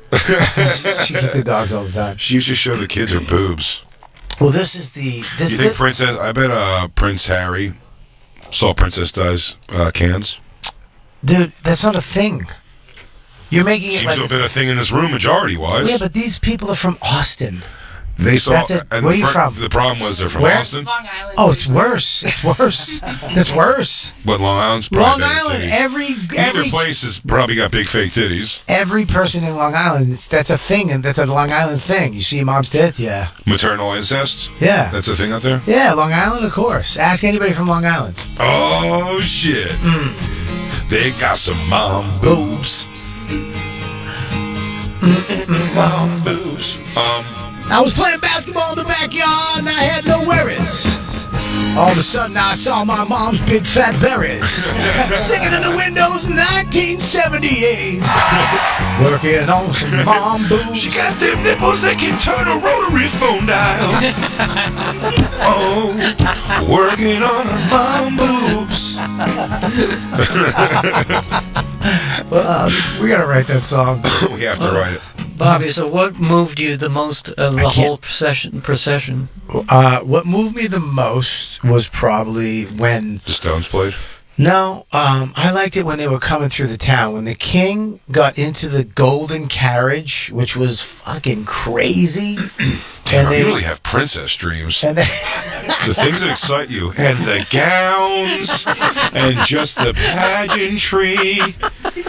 she kicked the dogs all the time. She used to show the kids her boobs. Well, this is the... You think Princess... I bet Prince Harry saw Princess Di's cans. Dude, that's not a thing. You're making it Seems like... to have been a thing in this room majority-wise. Yeah, but these people are from Austin. They saw... That's it. And Where are you from? The problem was they're from Where? Austin. Long Island. Oh, it's worse. It's worse. That's worse. But Long Island's Long probably Island, Either place has probably got big fake titties. Every person in Long Island, that's a thing, and that's a Long Island thing. You see your mom's tits? Yeah. Maternal incest? Yeah. That's a thing out there? Yeah, Long Island, of course. Ask anybody from Long Island. Oh, shit. They got some mom boobs. Mom boobs. I was playing basketball in the backyard and I had no worries. All of a sudden, I saw my mom's big fat berries sticking in the windows in 1978. Working on some mom boobs. She got them nipples that can turn a rotary phone dial. Oh, working on her mom boobs. We gotta write that song. We have to write it. Bobby, so what moved you the most of the whole procession? What moved me the most was probably when The Stones played? No, I liked it when they were coming through the town. When the king got into the golden carriage, which was fucking crazy. Damn, you really have princess dreams. And they, the things that excite you. And the gowns. And just the pageantry.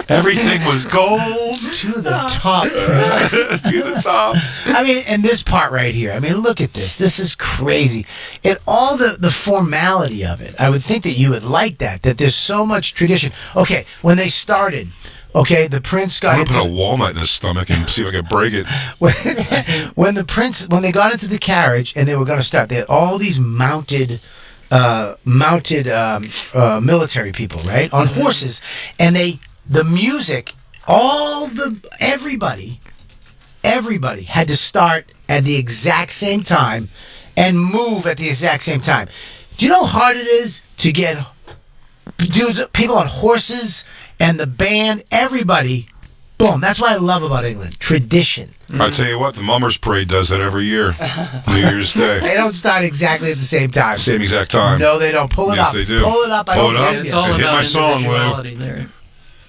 Everything was gold. To the top, Prince. To the top. I mean, and this part right here. I mean, look at this. This is crazy. And all the formality of it. I would think that you would like that there's so much tradition. Okay, when they started, okay, the prince got I'm gonna put a walnut in his stomach and see if I can break it. when they got into the carriage and they were going to start, they had all these mounted military people, right, on horses, and the music, everybody had to start at the exact same time and move at the exact same time. Do you know how hard it is to get people on horses and the band, everybody, boom. That's what I love about England. Tradition. I tell you what, the Mummers Parade does that every year. New Year's Day. They don't start exactly at the same time. Same exact time. No, they don't. Pull it yes, up. They do. Pull it up. Pull it up. It's all hit about my song, Lou. individuality there.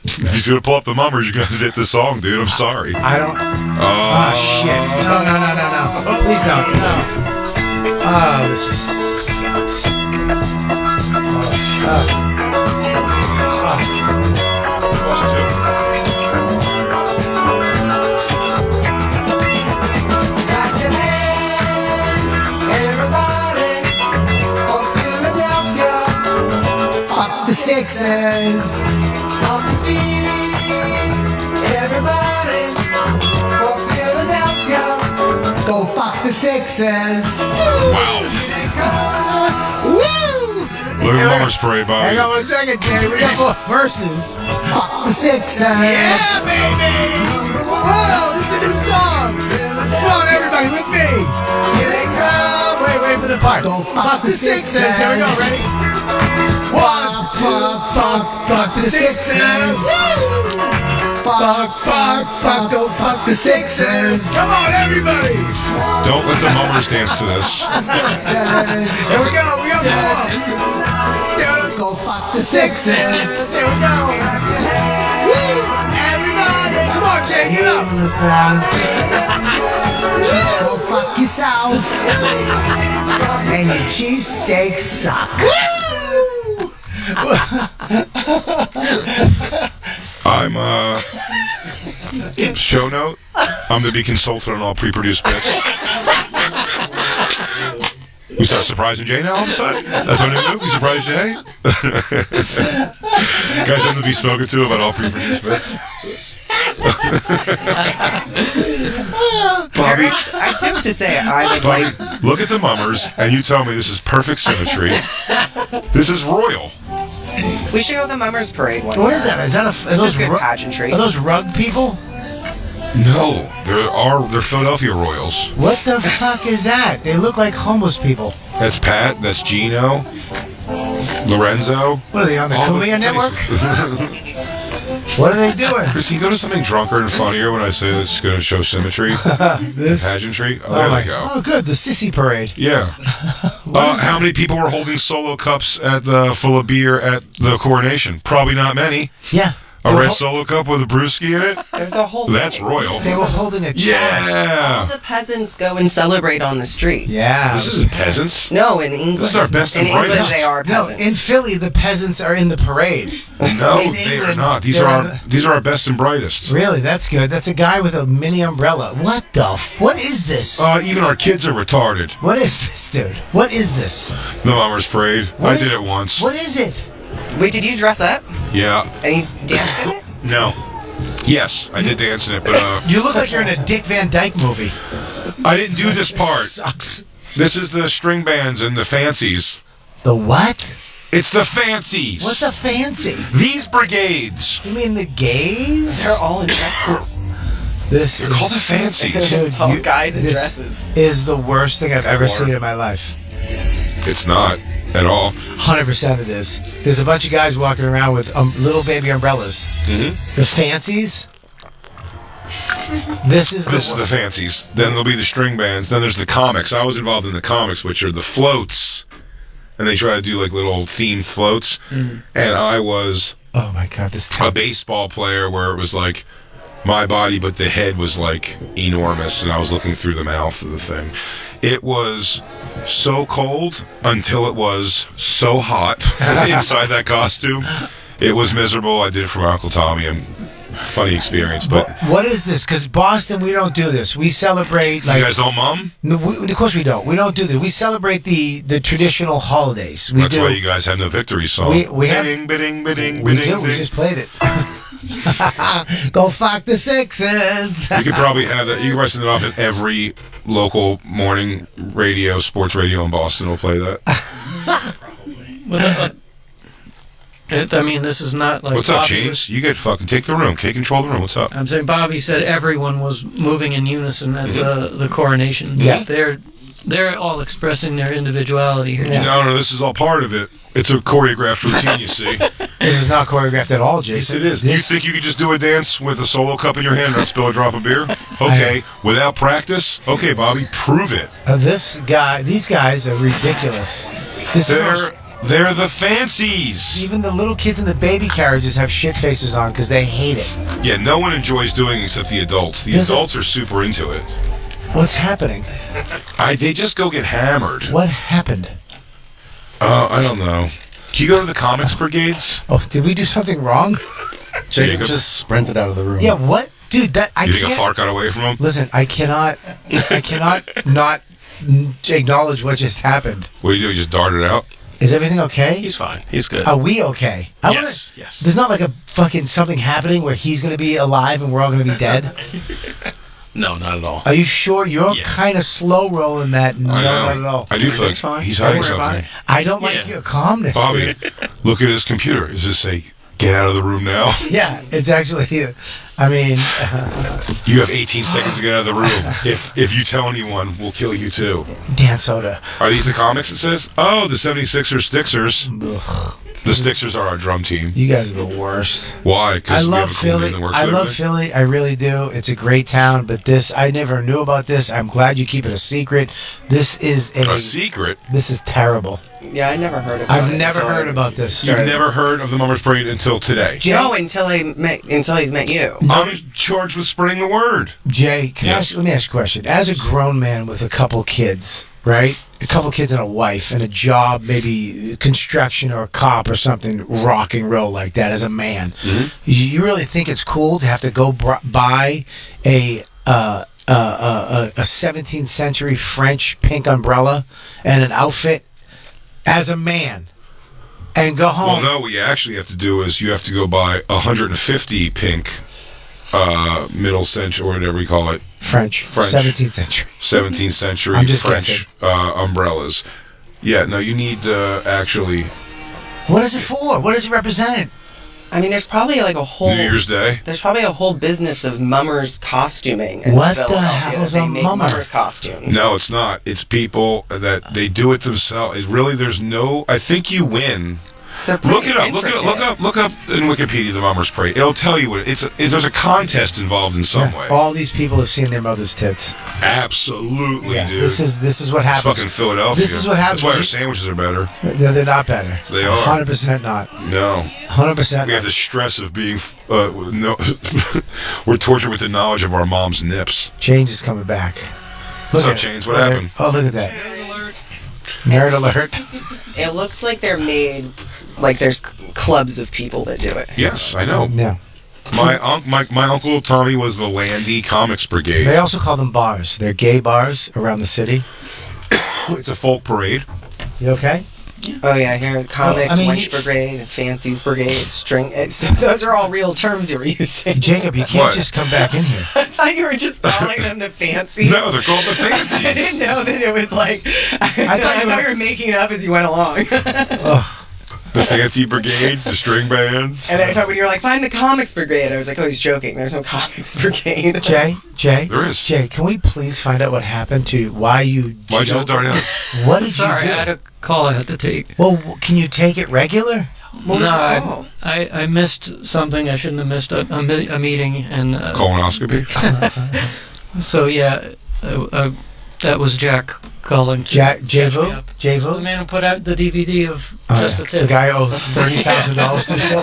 If you're going to pull up the Mummers, you're going to hit the song, dude. I'm sorry. I don't. Oh, shit. No. Please don't. No. Oh, this sucks. Sixers. Everybody for Philadelphia. Go fuck the Sixers. Wow. Woo! Look at Mummers Parade, Bobby. Hang on 1 second, Jay. We got more verses. Fuck the Sixers. Yeah, baby. Whoa, this is a new song. Come on, everybody, with me. Here they come. Wait for the part. Go fuck the Sixers. Here we go. Ready? Fuck the Sixers. Fuck, go fuck the Sixers. Come on, everybody. Don't let the Mummers dance to this. Sixers. Here we go more. Go fuck the Sixers. Here we go. Woo! Everybody, come on, Jay, get up. Go fuck yourself. And your cheesesteaks suck. I'm show note. I'm to be consulted on all pre-produced bits. We start surprising Jay now all of a sudden? That's our new move? We surprise Jay? Guys, I'm to be spoken to about all pre-produced bits. Bobby, I do have to say, I would Bobby, like. look at the Mummers and you tell me this is perfect symmetry. This is royal. We should go to the Mummers Parade one. What is that? Is that This is good pageantry. Are those rug people? No, they're Philadelphia Royals. What the fuck is that? They look like homeless people. That's Pat. That's Gino. Lorenzo. What are they on the All Cumbia Network? What are they doing? Chris, can you go to something drunker and funnier when I say this is going to show symmetry? This pageantry? Oh, there they go. Oh, good. The sissy parade. Yeah. How many people were holding solo cups full of beer at the coronation? Probably not many. Yeah. A red solo cup with a brewski in it? There's a whole That's royal. They were holding a chalice. Yeah. All the peasants go and celebrate on the street. Yeah. This isn't peasants. No, in England. This is our best and in England, brightest. they are No, peasants. in Philly, the peasants are in the parade. No, In they are England, not. These they're are on our best and brightest. Really? That's good. That's a guy with a mini umbrella. What is this? Even our kids are retarded. What is this, dude? What is this? The Mummers Parade. What did is- it once. What is it? Wait, did you dress up? Yeah. And you danced in it? No. Yes, I did dance in it, but You look like you're in a Dick Van Dyke movie. I didn't do this part. Sucks. This is the string bands and the fancies. The what? It's the fancies. What's a fancy? These brigades. You mean the gays? They're all in dresses. They're called the fancies. It's all guys in this dresses. Is the worst thing I've ever seen in my life. It's not at all. 100% it is. There's a bunch of guys walking around with little baby umbrellas. Mm-hmm. The fancies. This is the fancies. Then there'll be the string bands. Then there's the comics. I was involved in the comics, which are the floats, and they try to do like little themed floats. And I was oh my god, this a baseball player where it was like my body, but the head was like enormous, and I was looking through the mouth of the thing. It was so cold until it was so hot inside that costume. It was miserable. I did it for my Uncle Tommy, and funny experience. But what is this? Because Boston, we don't do this. We celebrate like you guys don't mum? No, of course we don't. We don't do this. We celebrate the traditional holidays. We That's do. why you guys have no victory song. We have. Bidding. We do. We just played it. Go fuck the Sixers. You could probably have that. You could probably send it off at every local morning radio, sports radio in Boston will play that. I mean, this is not like. What's up, James? You get fucking take the room. Take control of the room. What's up? I'm saying Bobby said everyone was moving in unison at the coronation. Yeah. They're all expressing their individuality here. Yeah. No, this is all part of it. It's a choreographed routine, you see. This is not choreographed at all, Jason. Yes, it is. You think you could just do a dance with a solo cup in your hand and not spill a drop of beer? Okay. Without practice? Okay, Bobby, prove it. These guys are ridiculous. They're the fancies. Even the little kids in the baby carriages have shit faces on because they hate it. Yeah, no one enjoys doing it except the adults. The adults are super into it. What's happening? They just go get hammered. What happened? I don't know. Can you go to the comics brigades? Oh, did we do something wrong? Jacob just sprinted out of the room. Yeah, what? Dude, You think a fart got away from him? Listen, I cannot not acknowledge what just happened. What do you do? You just darted out? Is everything okay? He's fine. He's good. Are we okay? Yes. There's not like a fucking something happening where he's going to be alive and we're all going to be dead? No, not at all. Are you sure? You're kind of slow rolling that. No, not at all. I do feel like he's hiding something. I don't like your calmness. Bobby, dude. look at his computer. Does it say, get out of the room now? Yeah, it's actually, I mean... You have 18 seconds to get out of the room. If you tell anyone, we'll kill you too. Dan Soda. Are these the comics it says? Oh, the 76ers Stixers. The Stixers are our drum team. You guys are the worst. Why? I Because we have love a cool Philly. name that works I for love everything? Philly. I really do. It's a great town, but I never knew about this. I'm glad you keep it a secret. This is A secret? This is terrible. Yeah, I never heard of it. I've never heard about this. You've never heard of the Mummers Parade until today? No, until he's met you. I'm charged with spreading the word. Jay, let me ask you a question. As a grown man with a couple kids, right? A couple kids and a wife and a job, maybe construction or a cop or something, rock and roll like that as a man. You really think it's cool to have to go buy a 17th century French pink umbrella and an outfit as a man and go home? Well, no, what you actually have to do is you have to go buy 150 pink middle century, or whatever you call it. French. 17th century. 17th century I'm just French umbrellas. Yeah, no, you need actually... What is it for? What does it represent? I mean, there's probably like a whole New Year's Day. There's probably a whole business of mummers costuming. In What the Philadelphia hell is that a they make mummer? Mummers costumes. No, it's not. It's people that they do it themselves. It really, there's no... I think you win. Look it up. Look up in Wikipedia the Mummers Parade. It'll tell you what there's a contest involved in some way. All these people have seen their mother's tits. Absolutely, dude. This is what happens. It's fucking Philadelphia. This is what happens. That's why our sandwiches are better. They're not better. They are. 100% not. No. 100%. We have the stress of being no. We're tortured with the knowledge of our mom's nips. Chains is coming back. What's up, Chains? What happened? Oh, look at that. Nerd alert. It looks like they're made like there's clubs of people that do it. Yes, I know. Yeah. My uncle Tommy was the Landy Comics Brigade. They also call them bars. They're gay bars around the city. It's a folk parade. You okay? Oh yeah, here comics, Well, I mean, Wench Brigade, Fancies Brigade, string. So those are all real terms you were using. Jacob, you can't just come back in here. I thought you were just calling them the Fancies. No, they're called the Fancies. I didn't know that it was like. I thought you were making it up as you went along. The Fancy Brigades, the string bands. And I thought when you were like, find the Comics Brigade, I was like, oh, he's joking. There's no Comics Brigade. Jay, there is. Jay, can we please find out what happened to you? Why'd you let the dart out? What did Sorry, you do? I had a call I had to take. Well, can you take it regular? No, I missed something. I shouldn't have missed a meeting. And colonoscopy? So, yeah, that was Jack calling. J-Vo? The man who put out the DVD of Just a Tip. The guy owed $30,000 to still?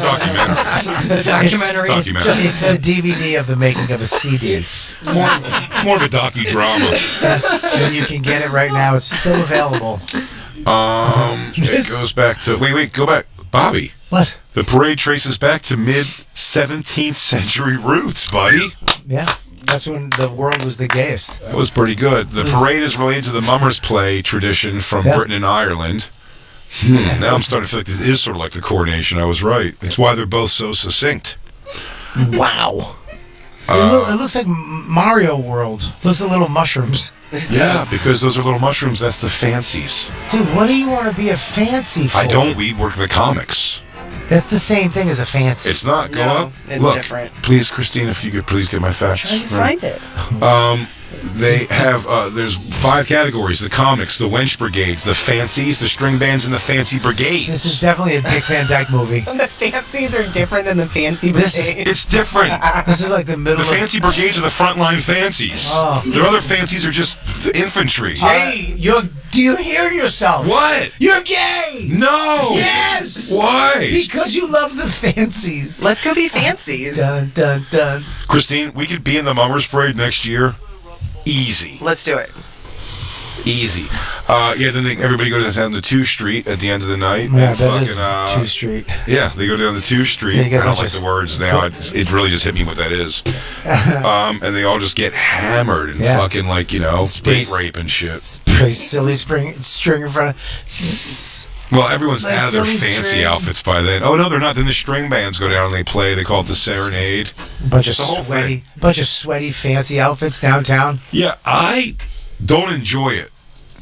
The documentary. It's the DVD of the making of a CD. It's more of a docudrama. Yes, and you can get it right now. It's still available. It goes back to go back, Bobby. What? The parade traces back to mid 17th century roots, buddy. Yeah, that's when the world was the gayest. That was pretty good. The parade is related to the mummers play tradition from Britain and Ireland. Now I'm starting to feel like this is sort of like the coronation. I was right. It's why they're both so succinct. Wow. It looks like Mario World. Looks like little mushrooms. Yeah, because those are little mushrooms. That's the fancies. Dude, what do you want to be a fancy for? I don't. We work the comics. That's the same thing as a fancy. It's not. Go up. It's Look, different. Please, Christine, if you could please get my facts. How do you find it? They have, there's 5 categories: the comics, the wench brigades, the fancies, the string bands, and the fancy brigades. This is definitely a Dick Van Dyke movie. The fancies are different than the fancy brigade. It's different. This is like the middle The fancy brigades are the frontline fancies. Oh. Their other fancies are just infantry. Jay, do you hear yourself? What? You're gay! No! Yes! Why? Because you love the fancies. Let's go be fancies. Dun, dun, dun. Christine, we could be in the Mummers Parade next year. Easy. Let's do it. Easy. Then everybody goes down to 2 Street at the end of the night. Yeah, and that is 2 Street. Yeah, they go down to 2 Street. Yeah, you got I don't a like bunch the words now. It really just hit me what that is. And they all just get hammered and fucking date rape and shit. Pretty silly string in front of... Well, everyone's out of their silly fancy string. outfits by then. Oh no, they're not. Then the string bands go down and they play. They call it the serenade. Bunch of The whole sweaty fancy outfits downtown. Yeah, I don't enjoy it,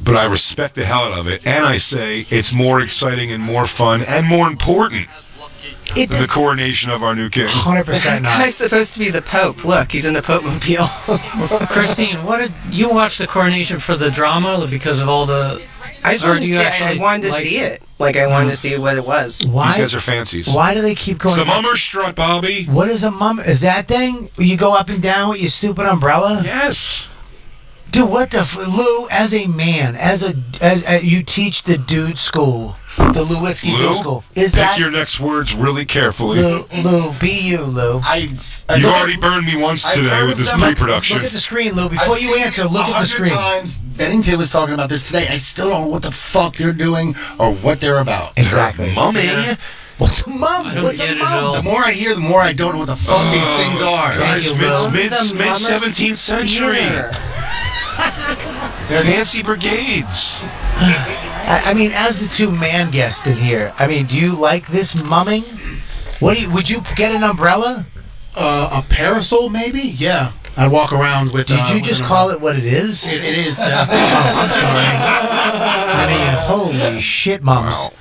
but I respect the hell out of it, and I say it's more exciting and more fun and more important than the coronation of our new king. 100% That not. guy's supposed to be the Pope. Look, he's in the Pope mobile. Christine, what did you watch the coronation for the drama because of all the? I just or wanted do to you see. actually I wanted to like- see it. Like I wanted to see what it was. Why? These guys are fancies. Why do they keep going? It's the mummer strut, Bobby. What is a mum? Is that thing? You go up and down with your stupid umbrella? Yes. Dude, what the Lou? As a man, as you teach the dude school, the Lewitsky dude school. Is pick that your next words really carefully. Lou? Be you, Lou. You've already burned me once today with this pre-production. Look at the screen, Lou. Before you answer, look at the screen. Times. Bennington was talking about this today. I still don't know what the fuck they're doing or what they're about. Exactly. Mumming. Yeah. What's a mum? What's a mum? The more I hear, the more I don't know what the fuck these things are. Guys, you, Lou. mid 17th century. Fancy brigades. I mean, as the 2 man guests in here, I mean, do you like this mumming? Would you get an umbrella? A parasol, maybe? Yeah. I'd walk around with. Did you just call it what it is? It is. Oh, I'm sorry. I mean, holy shit, mums. Wow.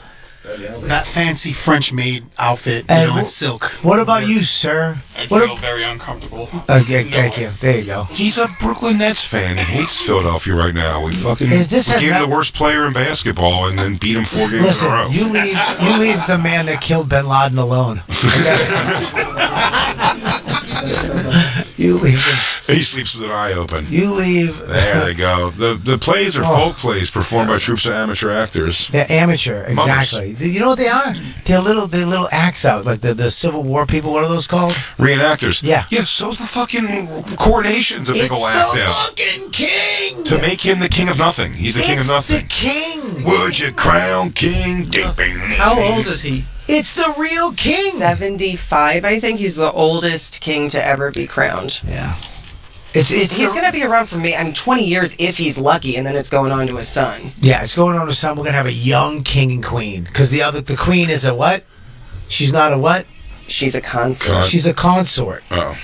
That fancy French maid outfit, And in silk. What about you, sir? I feel very uncomfortable. Okay, thank you. There you go. He's a Brooklyn Nets fan. He hates Philadelphia right now. We fucking This we has gave him not- the worst player in basketball and then beat him 4 games Listen, in a row. you leave the man that killed Bin Laden alone. You leave him. He sleeps with an eye open. You leave. There they go. The plays are folk plays performed by troops of amateur actors. They're amateur, exactly. You know what they are? They're little acts out, like the Civil War people. What are those called? Reenactors. Yeah. Yeah, so's the fucking coronation's a big ol' act the out. fucking king! To make him the king of nothing. He's the king of nothing. the king! Would you crown king? How old is he? It's the real king! 75, I think. He's the oldest king to ever be crowned. Yeah. He's going to be around for me. 20 years if he's lucky, and then it's going on to his son. Yeah, it's going on to son. We're gonna have a young king and queen because the queen is a what? She's not a what? She's a consort. She's a consort. Oh.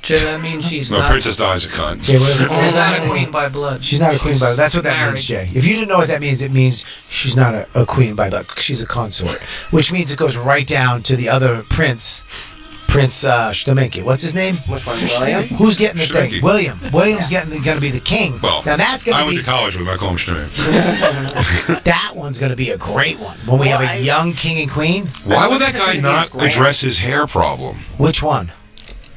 Does that mean she's No, not? Princess Di's a cunt. Yeah, what is it? Is that a queen by blood? She's not a queen by blood. That's what that married. means, Jay. If you didn't know what that means, it means she's not a queen by blood. She's a consort, which means it goes right down to the other prince. Prince Shtaminki. What's his name? Which one, William? Who's getting the Shtaminki. thing? William. William's going to be the king. Well, now that's going I to went be to college with him. I call him Shtaminki. that one's going to be a great one when we have a young king and queen. Why would that guy not address his hair problem? Which one?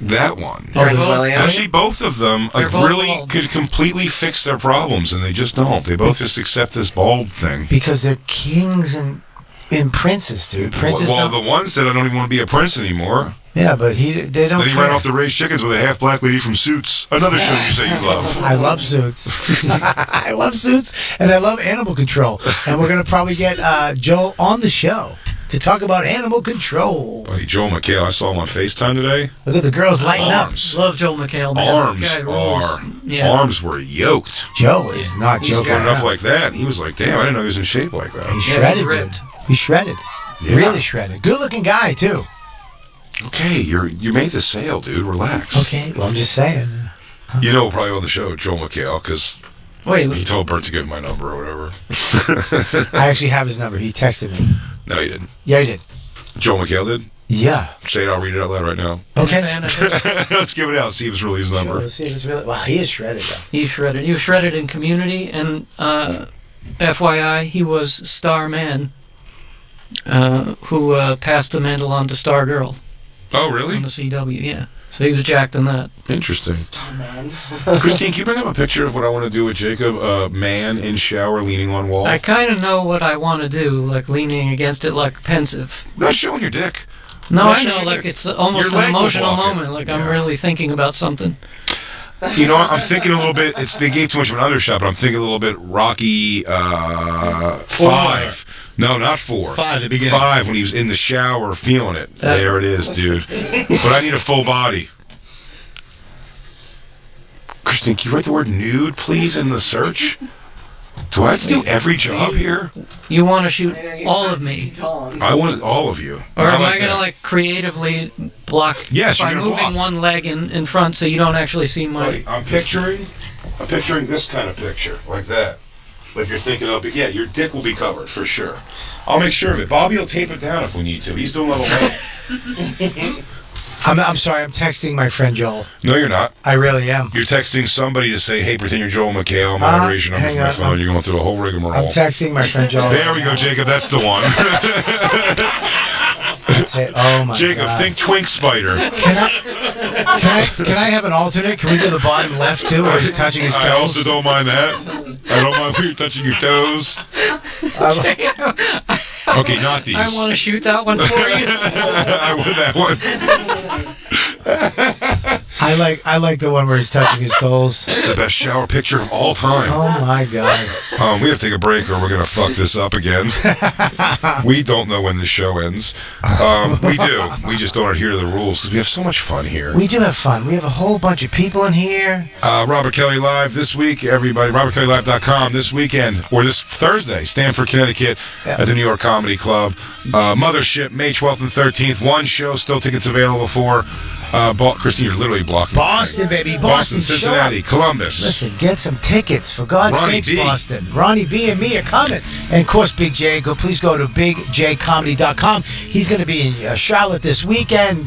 That one. Prince William? Actually, both of them They're both really bald. could completely fix their problems, and they just don't. They both just accept this bald thing. Because they're kings and princes, dude. Princes Well, don't. the one said, I don't even want to be a prince anymore. Yeah, but they don't. Then he care. ran off to raise chickens with a half black lady from Suits. Another show you say you love. I love Suits. I love Suits, and I love Animal Control. And we're gonna probably get Joel on the show to talk about Animal Control. Hey, Joel McHale, I saw him on FaceTime today. Look at the girls lighting Arms. Love Joel McHale. Man. Arms Guy rules. are Yeah. arms were yoked. up. Joe is not He's joking. Put it up around. like that. He was like, "Damn, I didn't know he was in shape like that." He's Yeah, shredded, he's dude. ripped. He's shredded. Yeah. Really shredded. Good looking guy too. Okay, you made the sale, dude. Relax. Okay, well I'm just saying. You know, probably on the show, Joel McHale, because Wait, he told Bert to give him my number or whatever. I actually have his number. He texted me. No, he didn't. Yeah, he did. Joel McHale did? Yeah. Say it, I'll read it out loud right now. Okay. Let's give it out, see if it's really his number. Let's see if it's really. Wow, he is shredded though. He's shredded. He was shredded in Community, and FYI, he was Starman, who passed the mantle on to Stargirl Oh, really? on the CW. Yeah, so he was jacked in that. Interesting. Christine, can you bring up a picture of what I want to do with Jacob? Man in shower leaning on wall. I kind of know what I want to do, like leaning against it, like pensive. Not showing your dick. No, Not I showing know, your like dick. it's almost Your an leg will emotional block it. moment. Like I'm really thinking about something. You know, I'm thinking a little bit. They gave too much of an undershot, but I'm thinking a little bit Rocky 5. No, not 4. 5, the beginning. 5 when he was in the shower feeling it. There it is, dude. But I need a full body. Christine, can you write the word nude, please, in the search? Do I have to do every job here? You want to shoot all of me, I want all of you. or How am about I gonna that? like creatively block Yes, by you're gonna moving block. one leg in front so you don't actually see my? Right, I'm picturing this kind of picture, like that. Like you're thinking of it. Yeah, your dick will be covered, for sure. I'll make sure of it. Bobby will tape it down if we need to. He's doing level 1. I'm sorry. I'm texting my friend Joel. No, you're not. I really am. You're texting somebody to say, hey, pretend you're Joel McHale. I'm going to raise your number hang from my on. phone. You're going through a whole rigmarole. I'm texting my friend Joel. There we go, Jacob. That's the one. That's it. Oh my Jacob, God. think Twink Spider. Can I have an alternate? Can we do the bottom left too, where he's touching his toes? I also don't mind that. I don't mind when you're touching your toes. Okay, not these. I want to shoot that one for you. I want that one. I like the one where he's touching his toes. It's the best shower picture of all time. Oh my God. We have to take a break or we're going to fuck this up again. We don't know when the show ends. We do. We just don't adhere to the rules because we have so much fun here. We do have fun. We have a whole bunch of people in here. Robert Kelly Live this week, everybody. RobertKellyLive.com this weekend, or this Thursday, Stamford, Connecticut, at the New York Comedy Club. Mothership, May 12th and 13th. One show, still tickets available for. Christine, you're literally blocking. Boston, baby. Boston, show Cincinnati, up. Columbus. Listen, get some tickets. For God's Ronnie sakes, B. Boston. Ronnie B and me are coming. And, of course, Big J. Please go to bigjcomedy.com. He's going to be in Charlotte this weekend,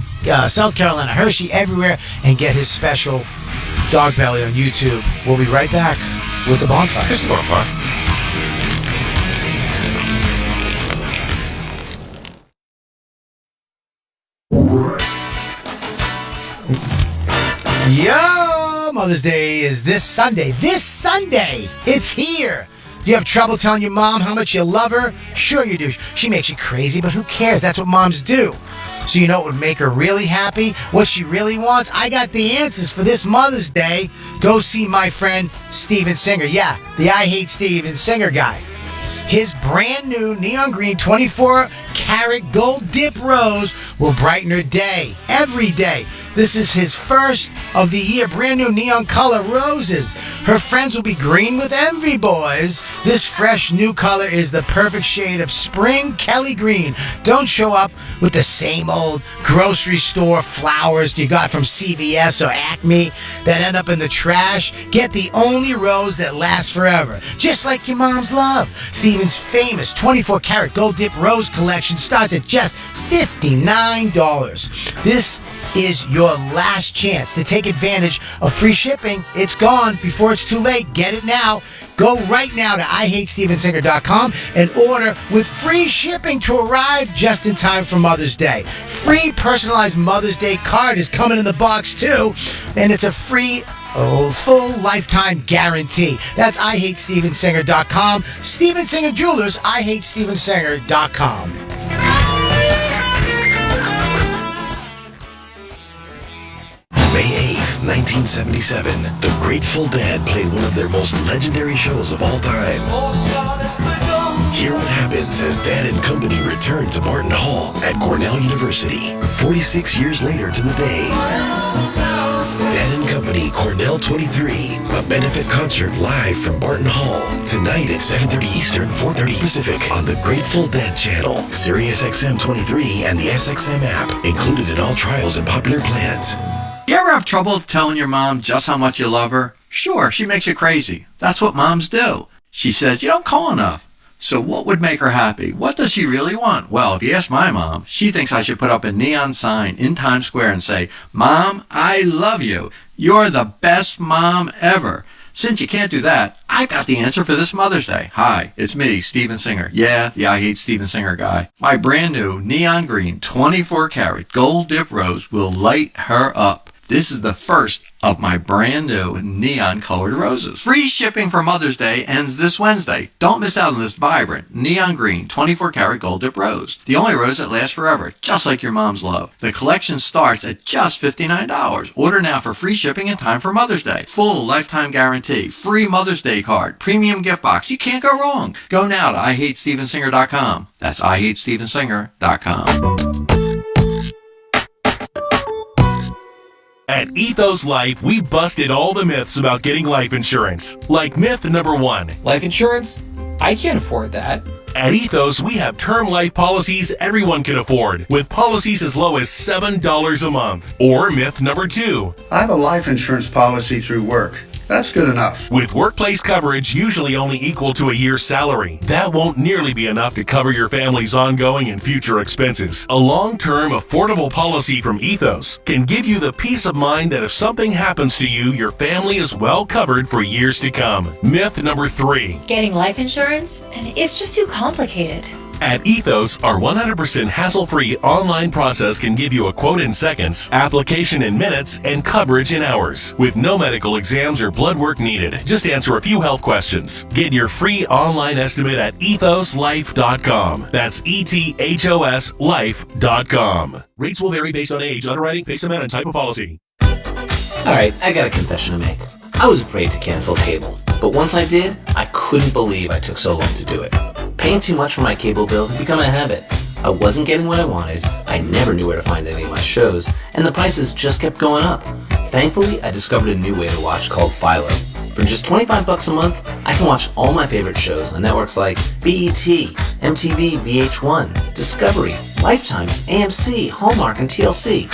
South Carolina, Hershey, everywhere, and get his special Dog Belly on YouTube. We'll be right back with the Bonfire. It's the Bonfire. Yo, Mother's Day is this Sunday. This Sunday, it's here. Do you have trouble telling your mom how much you love her? Sure you do. She makes you crazy, but who cares? That's what moms do. So you know what would make her really happy? What she really wants? I got the answers for this Mother's Day. Go see my friend Steven Singer. Yeah, the I Hate Steven Singer guy. His brand new neon green 24 karat gold dip rose will brighten her day every day. This is his first of the year, brand new neon color roses. Her friends will be green with envy, boys. This fresh new color is the perfect shade of spring Kelly green. Don't show up with the same old grocery store flowers you got from CVS or Acme that end up in the trash. Get the only rose that lasts forever, just like your mom's love. Stephen's famous 24 karat gold dip rose collection starts at just $59. This is your last chance to take advantage of free shipping. It's gone before it's too late. Get it now. Go right now to IHateStevenSinger.com and order with free shipping to arrive just in time for Mother's Day. Free personalized Mother's Day card is coming in the box too, and it's a free full lifetime guarantee. That's IHateStevenSinger.com. Steven Singer Jewelers, IHateStevenSinger.com. May 8th, 1977, the Grateful Dead played one of their most legendary shows of all time. Hear what happens as Dead and Company return to Barton Hall at Cornell University, 46 years later to the day. Dead and Company, Cornell 23, a benefit concert live from Barton Hall, tonight at 7:30 Eastern, 4:30 Pacific on the Grateful Dead channel, Sirius XM 23 and the SXM app, included in all trials and popular plans. You ever have trouble telling your mom just how much you love her? Sure, she makes you crazy. That's what moms do. She says you don't call enough. So what would make her happy? What does she really want? Well, if you ask my mom, she thinks I should put up a neon sign in Times Square and say, "Mom, I love you. You're the best mom ever." Since you can't do that, I got the answer for this Mother's Day. Hi, it's me, Steven Singer. Yeah, the I Hate Steven Singer guy. My brand new neon green 24 karat gold dip rose will light her up. This is the first of my brand new neon colored roses. Free shipping for Mother's Day ends this Wednesday. Don't miss out on this vibrant neon green 24 karat gold dip rose. The only rose that lasts forever, just like your mom's love. The collection starts at just $59. Order now for free shipping in time for Mother's Day. Full lifetime guarantee, free Mother's Day card, premium gift box. You can't go wrong. Go now to IHateStevenSinger.com. That's IHateStevenSinger.com. At Ethos Life, we busted all the myths about getting life insurance. Like myth number 1. Life insurance? I can't afford that. At Ethos, we have term life policies everyone can afford, with policies as low as $7 a month. Or myth number 2. I have a life insurance policy through work. That's good enough. With workplace coverage usually only equal to a year's salary, that won't nearly be enough to cover your family's ongoing and future expenses. A long-term, affordable policy from Ethos can give you the peace of mind that if something happens to you, your family is well covered for years to come. Myth number 3. Getting life insurance? It's just too complicated. At Ethos, our 100% hassle-free online process can give you a quote in seconds, application in minutes, and coverage in hours, with no medical exams or blood work needed. Just answer a few health questions. Get your free online estimate at ethoslife.com. That's ETHOS life.com. Rates will vary based on age, underwriting, face amount, and type of policy. Alright, I got a confession to make. I was afraid to cancel cable, but once I did, I couldn't believe I took so long to do it. Paying too much for my cable bill had become a habit. I wasn't getting what I wanted, I never knew where to find any of my shows, and the prices just kept going up. Thankfully, I discovered a new way to watch called Philo. For just $25 a month, I can watch all my favorite shows on networks like BET, MTV, VH1, Discovery, Lifetime, AMC, Hallmark, and TLC.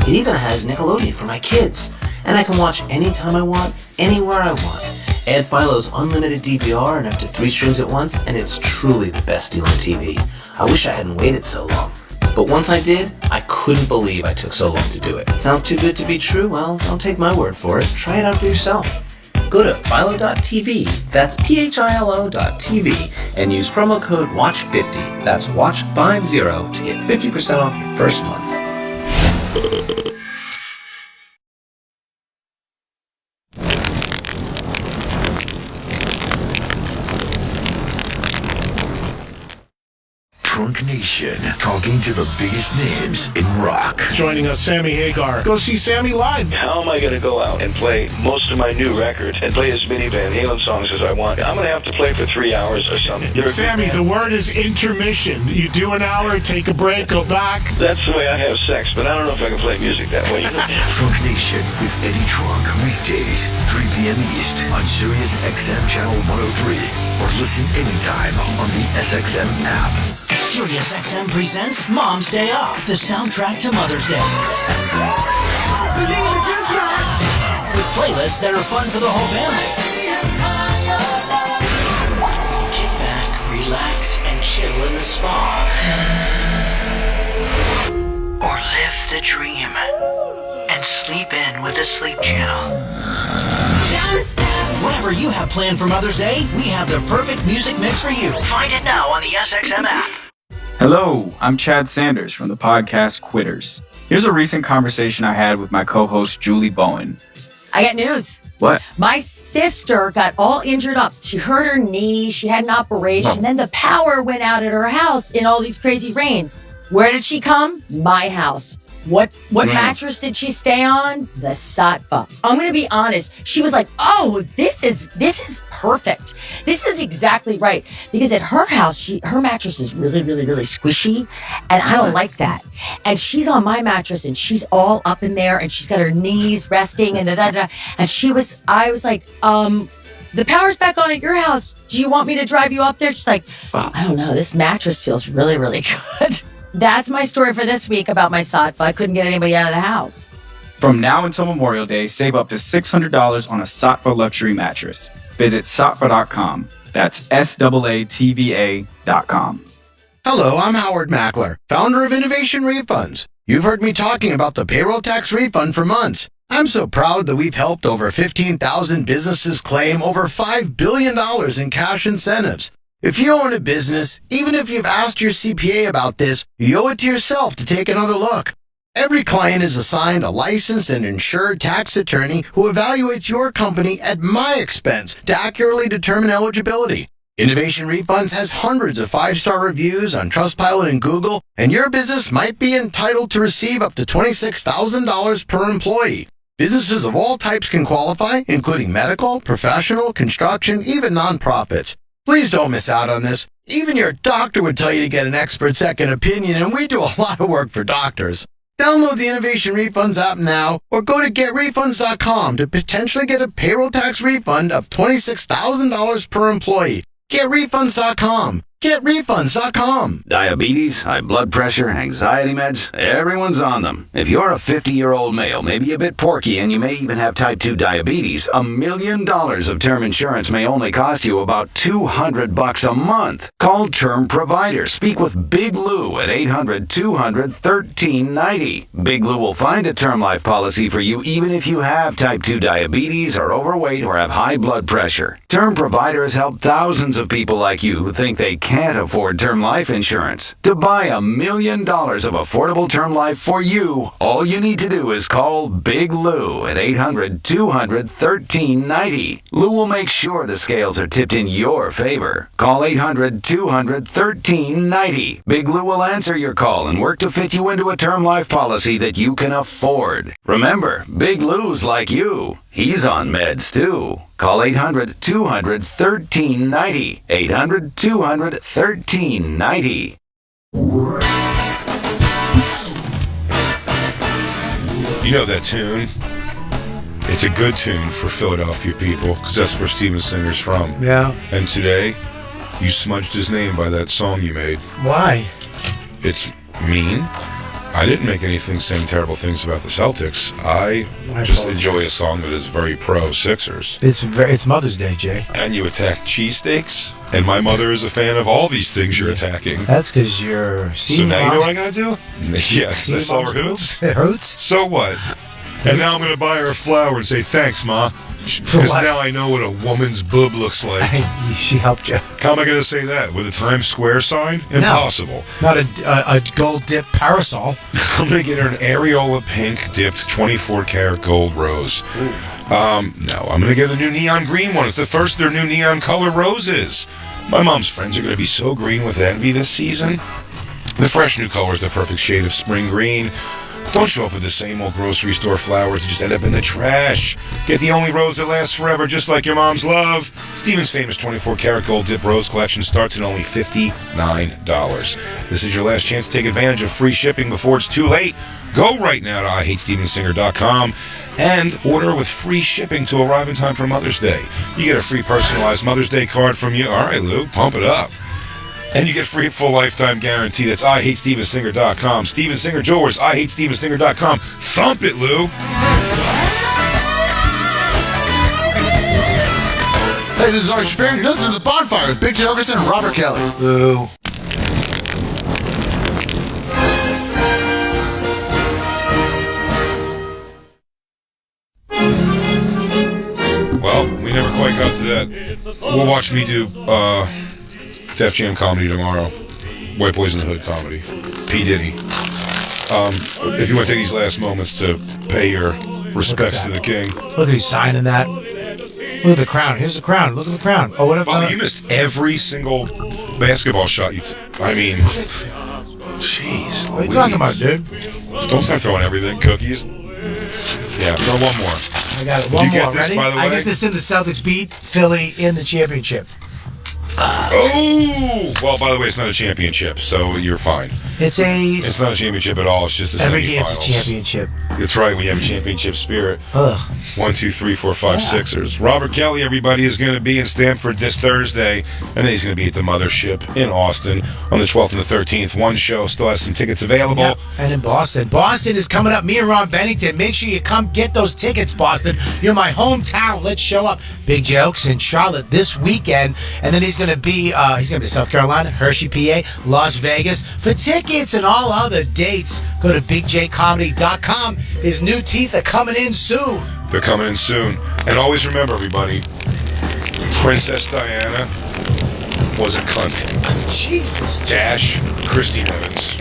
It even has Nickelodeon for my kids. And I can watch anytime I want, anywhere I want. Add Philo's unlimited DVR and up to 3 streams at once, and it's truly the best deal on TV. I wish I hadn't waited so long. But once I did, I couldn't believe I took so long to do it. Sounds too good to be true? Well, don't take my word for it. Try it out for yourself. Go to philo.tv, that's philo.tv, and use promo code WATCH50, that's WATCH50, to get 50% off your first month. Trunk Nation, talking to the biggest names in rock. Joining us, Sammy Hagar. Go see Sammy live. How am I going to go out and play most of my new record and play as many Van Halen songs as I want? I'm going to have to play for 3 hours or something. Sammy, the word is intermission. You do an hour, take a break, go back. That's the way I have sex, but I don't know if I can play music that way. Trunk Nation with Eddie Trunk, weekdays, 3 p.m. East on Sirius XM Channel 103, or listen anytime on the SXM app. Sirius XM presents Mom's Day Off, the soundtrack to Mother's Day. With playlists that are fun for the whole family. Kick back, relax, and chill in the spa. Or live the dream and sleep in with the Sleep Channel. Whatever you have planned for Mother's Day, we have the perfect music mix for you. Find it now on the SXM app. Hello, I'm Chad Sanders from the podcast Quitters. Here's a recent conversation I had with my co-host Julie Bowen. I got news. What? My sister got all injured up. She hurt her knee, she had an operation, then the power went out at her house in all these crazy rains. Where did she come? My house. What mattress did she stay on? The Satva. I'm gonna be honest. She was like, "Oh, this is perfect. This is exactly right." Because at her house, her mattress is really, really, really squishy, and I don't like that. And she's on my mattress, and she's all up in there, and she's got her knees resting, and and I was like, the power's back on at your house. Do you want me to drive you up there? She's like, I don't know. This mattress feels really, really good. That's my story for this week about my Satva. I couldn't get anybody out of the house. From now until Memorial Day, save up to $600 on a Satva luxury mattress. Visit Satva.com. That's SAATVA.com. Hello, I'm Howard Mackler, founder of Innovation Refunds. You've heard me talking about the payroll tax refund for months. I'm so proud that we've helped over 15,000 businesses claim over $5 billion in cash incentives. If you own a business, even if you've asked your CPA about this, you owe it to yourself to take another look. Every client is assigned a licensed and insured tax attorney who evaluates your company at my expense to accurately determine eligibility. Innovation Refunds has hundreds of 5-star reviews on Trustpilot and Google, and your business might be entitled to receive up to $26,000 per employee. Businesses of all types can qualify, including medical, professional, construction, even nonprofits. Please don't miss out on this. Even your doctor would tell you to get an expert second opinion, and we do a lot of work for doctors. Download the Innovation Refunds app now, or go to GetRefunds.com to potentially get a payroll tax refund of $26,000 per employee. GetRefunds.com. GetRefunds.com. Diabetes, high blood pressure, anxiety meds, everyone's on them. If you're a 50-year-old male, maybe a bit porky, and you may even have type 2 diabetes, $1 million of term insurance may only cost you about $200 a month. Call Term Provider. Speak with Big Lou at 800-200-1390. Big Lou will find a term life policy for you even if you have type 2 diabetes, are overweight, or have high blood pressure. Term Provider has helped thousands of people like you who think they can't afford term life insurance. To buy $1 million of affordable term life for you, all you need to do is call Big Lou at 800-200-1390. Lou will make sure the scales are tipped in your favor. Call 800-200-1390. Big Lou will answer your call and work to fit you into a term life policy that you can afford. Remember, Big Lou's like you. He's on meds too. Call 800-200-1390. 800-200-1390. You know that tune? It's a good tune for Philadelphia people, because that's where Steven Singer's from. Yeah. And today, you smudged his name by that song you made. Why? It's mean. I didn't make anything saying terrible things about the Celtics. I just enjoy a song that is very pro Sixers. It's Mother's Day, Jay. And you attack cheesesteaks, and my mother is a fan of all these things you're attacking. That's because you're... So now you know what I gotta do? Yeah, because I saw her hoots. Hoots? So what? And now I'm gonna buy her a flower and say, thanks, Ma. Because now I know what a woman's boob looks like. She helped you. How am I going to say that? With a Times Square sign? Impossible. No, not a gold-dipped parasol. I'm going to get her an areola pink dipped 24-karat gold rose. No, I'm going to get the new neon green one. It's the first of their new neon color roses. My mom's friends are going to be so green with envy this season. The fresh new color is the perfect shade of spring green. Don't show up with the same old grocery store flowers and just end up in the trash. Get the only rose that lasts forever, just like your mom's love. Stevens' famous 24-karat gold dip rose collection starts at only $59. This is your last chance to take advantage of free shipping before it's too late. Go right now to IHateStevensinger.com and order with free shipping to arrive in time for Mother's Day. You get a free personalized Mother's Day card from you. All right, Lou, pump it up. And you get free full lifetime guarantee. That's IHateStevensinger.com. Steven Singer Jewelers, IHateStevensinger.com. Thump it, Lou. Hey, this is Archie Fair. You're listening to The Bonfire with Big J. Oakerson and Robert Kelly. Lou. Well, we never quite got to that. We'll watch me do Def Jam comedy tomorrow. White Boys in the Hood comedy. P. Diddy. If you want to take these last moments to pay your respects to the king. Look at he's signing that. Look at the crown. Here's the crown. Look at the crown. Oh, what? You missed every single basketball shot. I mean, jeez. What are you talking about, dude? Don't start throwing everything. Cookies. Yeah, throw one more. I got it. Did One you more. get this, Ready? by the way? I get this in the Celtics beat Philly in the championship. Oh! Well, by the way, it's not a championship, so you're fine. It's not a championship at all. It's just a every semifinals. game's a championship. That's right. We have a championship spirit. Ugh. 1, 2, 3, 4, 5, Sixers. Robert Kelly, everybody, is going to be in Stamford this Thursday, and then he's going to be at the Mothership in Austin on the 12th and the 13th. One show still has some tickets available. Yeah. And in Boston. Boston is coming up. Me and Ron Bennington. Make sure you come get those tickets, Boston. You're my hometown. Let's show up. Big Jokes in Charlotte this weekend, and then he's going to be South Carolina, Hershey, PA, Las Vegas. For tickets and all other dates, go to BigJComedy.com. His new teeth are coming in soon. They're coming in soon. And always remember, everybody, Princess Diana was a cunt. Jesus. Dash Christine Evans.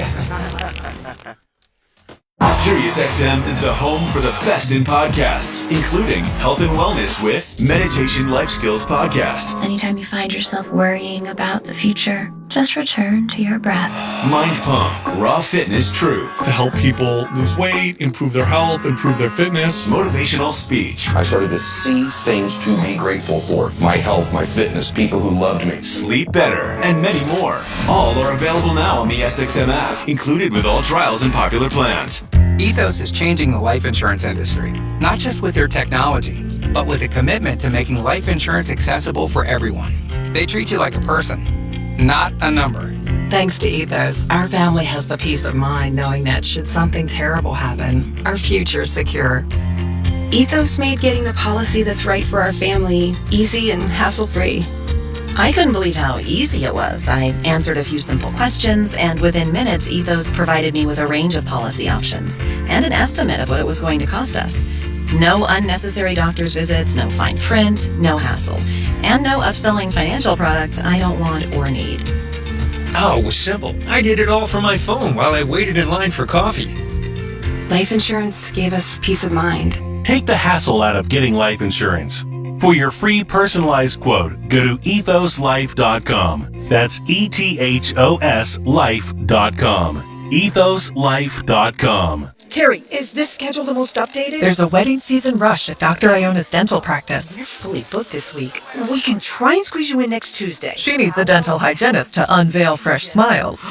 SiriusXM is the home for the best in podcasts, including health and wellness with Meditation Life Skills Podcast, Anytime you find yourself worrying about the future, just return to your breath. Mind Pump, Raw Fitness Truth, to help people lose weight, improve their health, improve their fitness. Motivational Speech. I started to see things to be grateful for. My health, my fitness, people who loved me. Sleep Better, and many more. All are available now on the SXM app, included with all trials and popular plans. Ethos is changing the life insurance industry, not just with their technology, but with a commitment to making life insurance accessible for everyone. They treat you like a person, not a number. Thanks to Ethos, our family has the peace of mind knowing that should something terrible happen, our future's secure. Ethos made getting the policy that's right for our family easy and hassle-free. I couldn't believe how easy it was. I answered a few simple questions, and within minutes, Ethos provided me with a range of policy options and an estimate of what it was going to cost us. No unnecessary doctor's visits, no fine print, no hassle, and no upselling financial products I don't want or need. Oh, it was simple. I did it all from my phone while I waited in line for coffee. Life insurance gave us peace of mind. Take the hassle out of getting life insurance. For your free personalized quote, go to ethoslife.com. That's ETHOS life.com. Ethoslife.com. Carrie, is this schedule the most updated? There's a wedding season rush at Dr. Iona's dental practice. You're fully booked this week. We can try and squeeze you in next Tuesday. She needs a dental hygienist to unveil fresh smiles.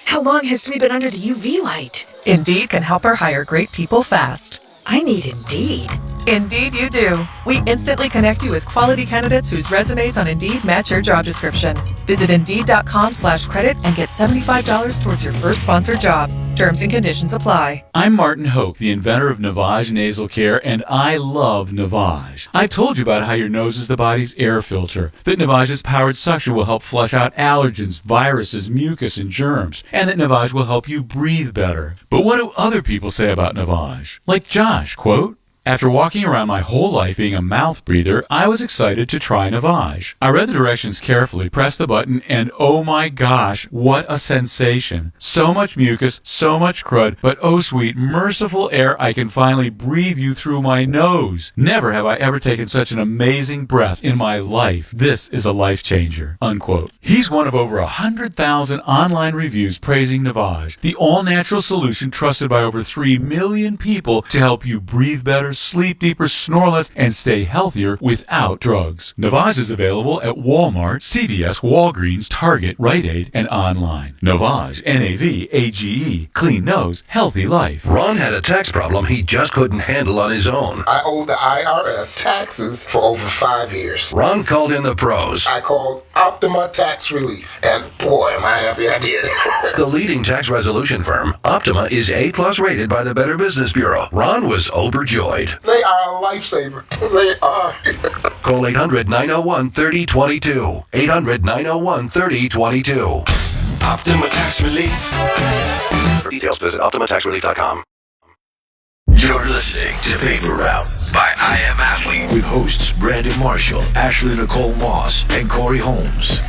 How long has Dri been under the UV light? Indeed can help her hire great people fast. I need Indeed. Indeed you do. We instantly connect you with quality candidates whose resumes on Indeed match your job description. Visit Indeed.com/credit and get $75 towards your first sponsored job. Terms and conditions apply. I'm Martin Hoke, the inventor of Navage Nasal Care, and I love Navage. I told you about how your nose is the body's air filter, that Navage's powered suction will help flush out allergens, viruses, mucus, and germs, and that Navage will help you breathe better. But what do other people say about Navage? Like Josh, quote, After walking around my whole life being a mouth breather, I was excited to try Navage. I read the directions carefully, pressed the button, and oh my gosh, what a sensation. So much mucus, so much crud, but oh sweet, merciful air, I can finally breathe you through my nose. Never have I ever taken such an amazing breath in my life. This is a life changer, unquote. He's one of over 100,000 online reviews praising Navage, the all-natural solution trusted by over 3 million people to help you breathe better, sleep deeper, snore less, and stay healthier without drugs. Navage is available at Walmart, CVS, Walgreens, Target, Rite Aid, and online. Navage, N-A-V-A-G-E, clean nose, healthy life. Ron had a tax problem he just couldn't handle on his own. I owe the IRS taxes for over 5 years. Ron called in the pros. I called Optima Tax Relief, and boy, am I happy I did. The leading tax resolution firm, Optima, is A+ rated by the Better Business Bureau. Ron was overjoyed. They are a lifesaver. They are. Call 800-901-3022. 800-901-3022. Optima Tax Relief. For details, visit OptimaTaxRelief.com. You're listening to Paper Route by I Am Athlete with hosts Brandon Marshall, Ashley Nicole Moss, and Corey Holmes.